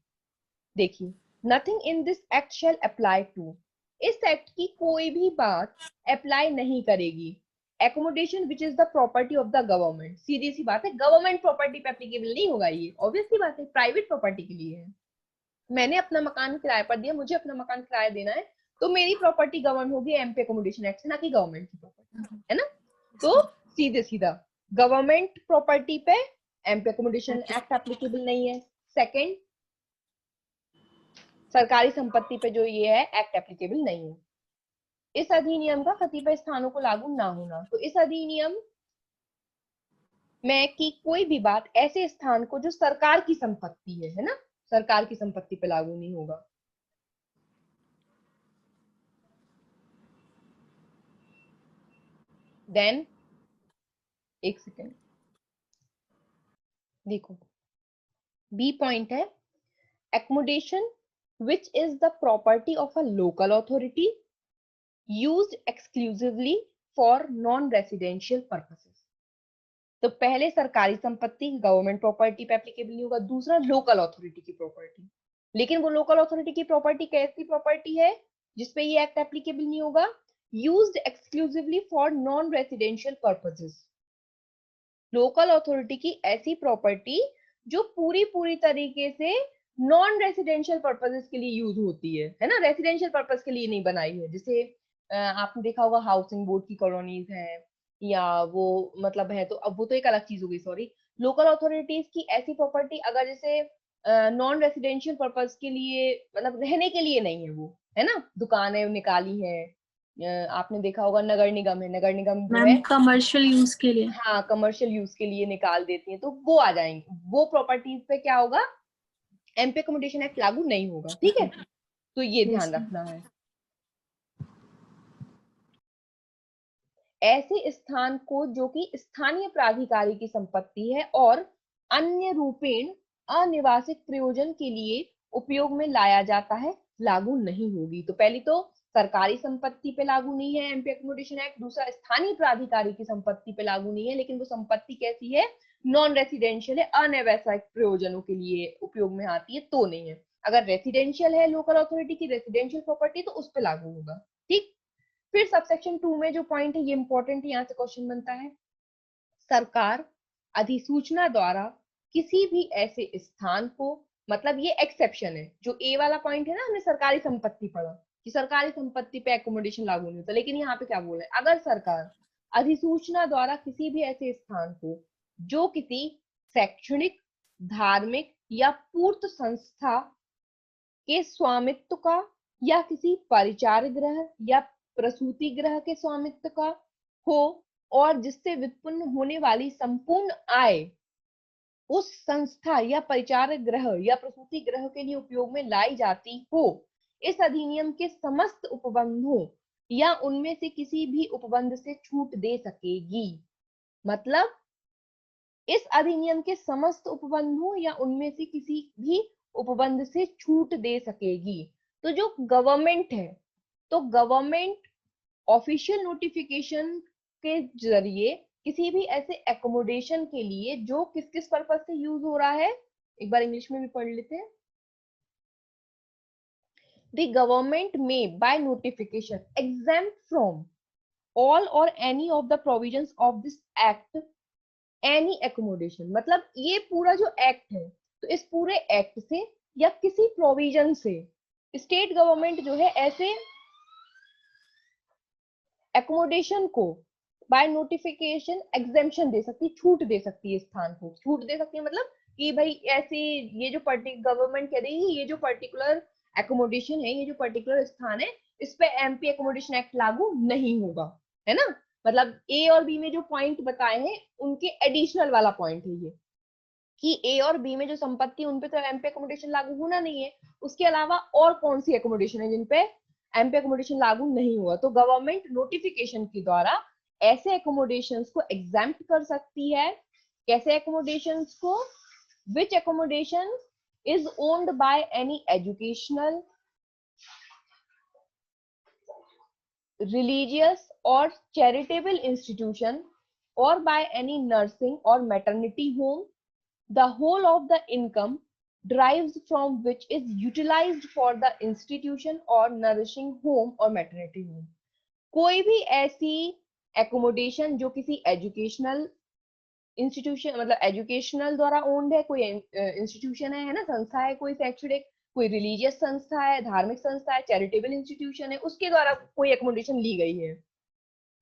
देखिए, nothing in this act shall apply to, इस एक्ट की कोई भी बात अप्लाई नहीं करेगी accommodation which is the property of the government. सीधी सी बात है, गवर्नमेंट प्रॉपर्टी पे एप्लीकेबल नहीं होगा ये, ऑब्वियसली बात है, प्राइवेट प्रॉपर्टी के लिए है। मैंने अपना मकान किराए पर दिया, मुझे अपना मकान किराया देना है, तो मेरी प्रॉपर्टी गवर्न होगी एमपी एकोमोडेशन एक्ट से, ना कि गवर्नमेंट की प्रॉपर्टी, है ना। तो सीधे सीधा गवर्नमेंट प्रॉपर्टी पे एमपी एकोमोडेशन एक्ट एप्लीकेबल नहीं है। सेकंड, सरकारी संपत्ति पे जो ये है एक्ट एप्लीकेबल नहीं है। इस अधिनियम का कतिपय स्थानों को लागू ना होना, तो इस अधिनियम में की कोई भी बात ऐसे स्थान को जो सरकार की संपत्ति है ना, सरकार की संपत्ति पे लागू नहीं होगा। देन एक सेकेंड देखो, बी पॉइंट है, accommodation which is the property of a local authority used exclusively for non residential purposes. तो पहले सरकारी संपत्ति गवर्नमेंट प्रॉपर्टी पे एप्लीकेबल नहीं होगा, दूसरा लोकल अथॉरिटी की प्रॉपर्टी। लेकिन वो लोकल अथॉरिटी की प्रॉपर्टी कैसी प्रॉपर्टी है जिसपे ये एक्ट एप्लीकेबल नहीं होगा? Used exclusively for non residential purposes. Local authority की ऐसी प्रॉपर्टी जो पूरी पूरी तरीके से नॉन रेसिडेंशियल पर्पसेस के लिए यूज होती है ना, रेसिडेंशियल पर्पस के लिए नहीं बनाई है। जैसे आपने देखा होगा हाउसिंग बोर्ड की कॉलोनीज हैं, या वो मतलब है, तो अब वो तो एक अलग चीज हो गई, सॉरी। लोकल अथॉरिटीज की ऐसी प्रॉपर्टी अगर जैसे नॉन रेसिडेंशियल पर्पस के लिए, मतलब रहने के लिए नहीं है वो, है ना, दुकानें निकाली है, आपने देखा होगा नगर निगम है, नगर निगम जो है कमर्शियल यूज के लिए, हाँ कमर्शियल यूज के लिए निकाल देती है, तो वो आ जाएंगे। वो प्रॉपर्टीज पे क्या होगा, एमपी अकोमोडेशन एक्ट लागू नहीं होगा। ठीक है, तो ये ध्यान रखना है। ऐसे स्थान को जो कि स्थानीय प्राधिकारी की संपत्ति है और अन्य रूपेण अनिवासित प्रयोजन के लिए उपयोग में लाया जाता है, लागू नहीं होगी। तो पहली तो सरकारी संपत्ति पे लागू नहीं है एमपी अकोमोडेशन एक्ट, दूसरा स्थानीय प्राधिकारी की संपत्ति पे लागू नहीं है, लेकिन वो संपत्ति कैसी है, नॉन रेसिडेंशियल है, अनव्यावसायिक प्रयोजनों के लिए उपयोग में आती है, तो नहीं है। अगर रेसिडेंशियल है लोकल अथॉरिटी की रेसिडेंशियल प्रॉपर्टी, तो उस पर लागू होगा। ठीक, फिर सबसेक्शन 2 में जो पॉइंट है ये इंपॉर्टेंट, यहाँ से क्वेश्चन बनता है, सरकार अधिसूचना द्वारा किसी भी ऐसे स्थान को, मतलब ये एक्सेप्शन है, जो ए वाला पॉइंट है ना, हमने सरकारी संपत्ति पढ़ा कि सरकारी संपत्ति पे एकोमोडेशन लागू नहीं होता, लेकिन यहाँ पे क्या बोला है, अगर सरकार अधिसूचना द्वारा किसी भी ऐसे स्थान को जो किसी शैक्षणिक, धार्मिक या पूर्त संस्था के स्वामित्व का, या किसी परिचार गृह या प्रसूति गृह के स्वामित्व का हो, और जिससे व्युत्पन्न होने वाली संपूर्ण आय उस संस्था या परिचार गृह या प्रसूति गृह के लिए उपयोग में लाई जाती हो, इस अधिनियम के समस्त उपबंधों या उनमें से किसी भी उपबंध से छूट दे सकेगी। मतलब इस अधिनियम के समस्त उपबंधों या उनमें से किसी भी उपबंध से छूट दे सकेगी। तो जो गवर्नमेंट है, तो गवर्नमेंट ऑफिशियल नोटिफिकेशन के जरिए किसी भी ऐसे एकोमोडेशन के लिए जो किस किस पर्पस से यूज हो रहा है, एक बार इंग्लिश में भी पढ़ लेते हैं, the government may by notification exempt from all or any of the provisions of this act any accommodation। मतलब ये पूरा जो एक्ट है, तो इस पूरे एक्ट से या किसी प्रोविजन से स्टेट गवर्नमेंट जो है ऐसे एकोमोडेशन को बाय नोटिफिकेशन एग्जेम्पशन दे सकती है, छूट दे सकती है, स्थान को छूट दे सकती है। मतलब कि भाई ऐसे ये जो गवर्नमेंट कह रही है ये जो पर्टिकुलर एकोमोडेशन है, ये जो पर्टिकुलर स्थान है, इस पे एमपी एकोमोडेशन एक्ट लागू नहीं होगा, है ना। मतलब ए और बी में जो पॉइंट बताए हैं उनके एडिशनल वाला पॉइंट है ये, कि ए और बी में जो संपत्ति उन पे तो एमपी एकोमोडेशन लागू होना नहीं है, उसके अलावा और कौन सी एकोमोडेशन है जिन पे एमपी एकोमोडेशन लागू नहीं हुआ, तो गवर्नमेंट नोटिफिकेशन के द्वारा ऐसे एकोमोडेशंस को एग्जेम्प्ट कर सकती है। कैसे एकोमोडेशंस को? Which accommodation is owned by any educational, religious or charitable institution or by any nursing or maternity home, the whole of the income derives from which is utilized for the institution or nourishing home or maternity home। कोई भी ऐसी accommodation जो किसी educational institution मतलब educational द्वारा owned है, कोई institution है ना, संस्था है कोई शैक्षणिक, कोई रिलीजियस संस्था है, धार्मिक संस्था है, चैरिटेबल इंस्टीट्यूशन है, उसके द्वारा कोई एकोमोडेशन ली गई है।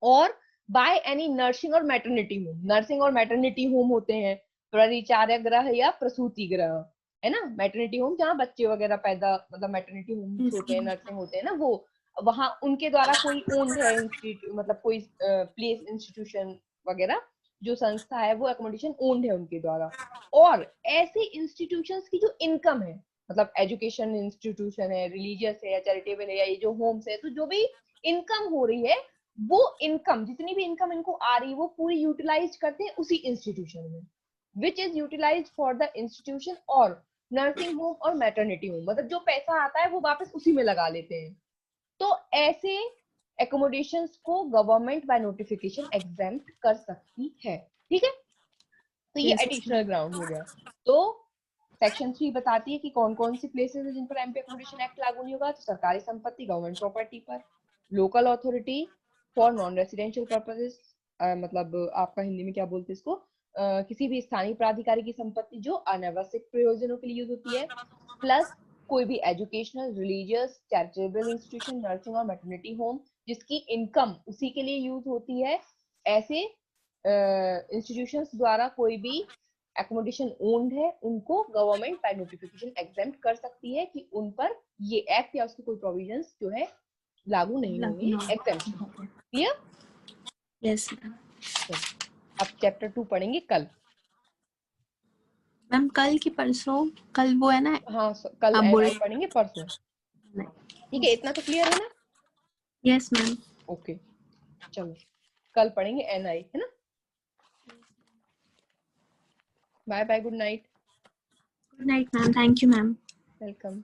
और बाय एनी नर्सिंग और मैटरनिटी होम, नर्सिंग और मैटरनिटी होम होते हैं परिचार्य गृह या प्रसूति गृह, है ना। मैटरनिटी होम जहाँ बच्चे वगैरह पैदा, मतलब मैटरनिटी होम होते हैं, नर्सिंग होते हैं ना, वो वहां उनके द्वारा कोई ओन्ड है इंस्टीट्यूट, मतलब कोई प्लेस इंस्टीट्यूशन वगैरह जो संस्था है वो एकोमोडेशन ओन्ड है उनके द्वारा। और ऐसे इंस्टीट्यूशंस की जो इनकम है, मतलब एजुकेशन इंस्टीट्यूशन है, रिलीजियस है या चैरिटेबल है या ये जो होम्स है, तो जो भी इनकम हो रही है वो इनकम, जितनी भी इनकम इनको आ रही है वो पूरी यूटिलाइज करते हैं उसी इंस्टीट्यूशन में, which is utilise for the institution और नर्सिंग होम और मैटरनिटी होम। मतलब जो पैसा आता है वो वापस उसी में लगा लेते हैं। तो ऐसे एकोमोडेशंस को गवर्नमेंट बाय नोटिफिकेशन एग्जेम्प्ट कर सकती है, ठीक है। तो ये Yes. एडिशनल ग्राउंड हो गया। तो सेक्शन 3 बताती है कि कौन कौन सी प्लेसेस है जिन पर एमपी एकोमोडेशन एक्ट लागू नहीं होगा। तो सरकारी संपत्ति, गवर्नमेंट प्रॉपर्टी पर, local authority for non residential purposes, मतलब आपका हिंदी में क्या बोलते हैं इसको, किसी भी स्थानीय प्राधिकारी की संपत्ति जो अनावश्यक प्रयोजनों के लिए यूज होती है, प्लस कोई भी educational, religious, charitable institution, nursing और मैटरनिटी होम जिसकी इनकम उसी के लिए यूज होती है। ऐसे इंस्टीट्यूशंस द्वारा कोई भी एकोमोडेशन ओन्ड है उनको गवर्नमेंट बाय नोटिफिकेशन एग्जेम्प्ट कर सकती है कि उन पर ये एक्ट या उसके कोई प्रोविजंस जो है लागू नहीं होंगे, एग्जेम्पशन। क्लियर? Yes ma'am. अब चैप्टर 2 पढ़ेंगे कल। मैम कल की परसों? कल वो है ना, हाँ कल आप एनआई बोल। पढ़ेंगे परसों, ठीक है, इतना तो क्लियर है ना? Yes ma'am. ओके चलो कल पढ़ेंगे एनआई, है ना। Bye bye, good night. Good night ma'am, thank you ma'am. Welcome.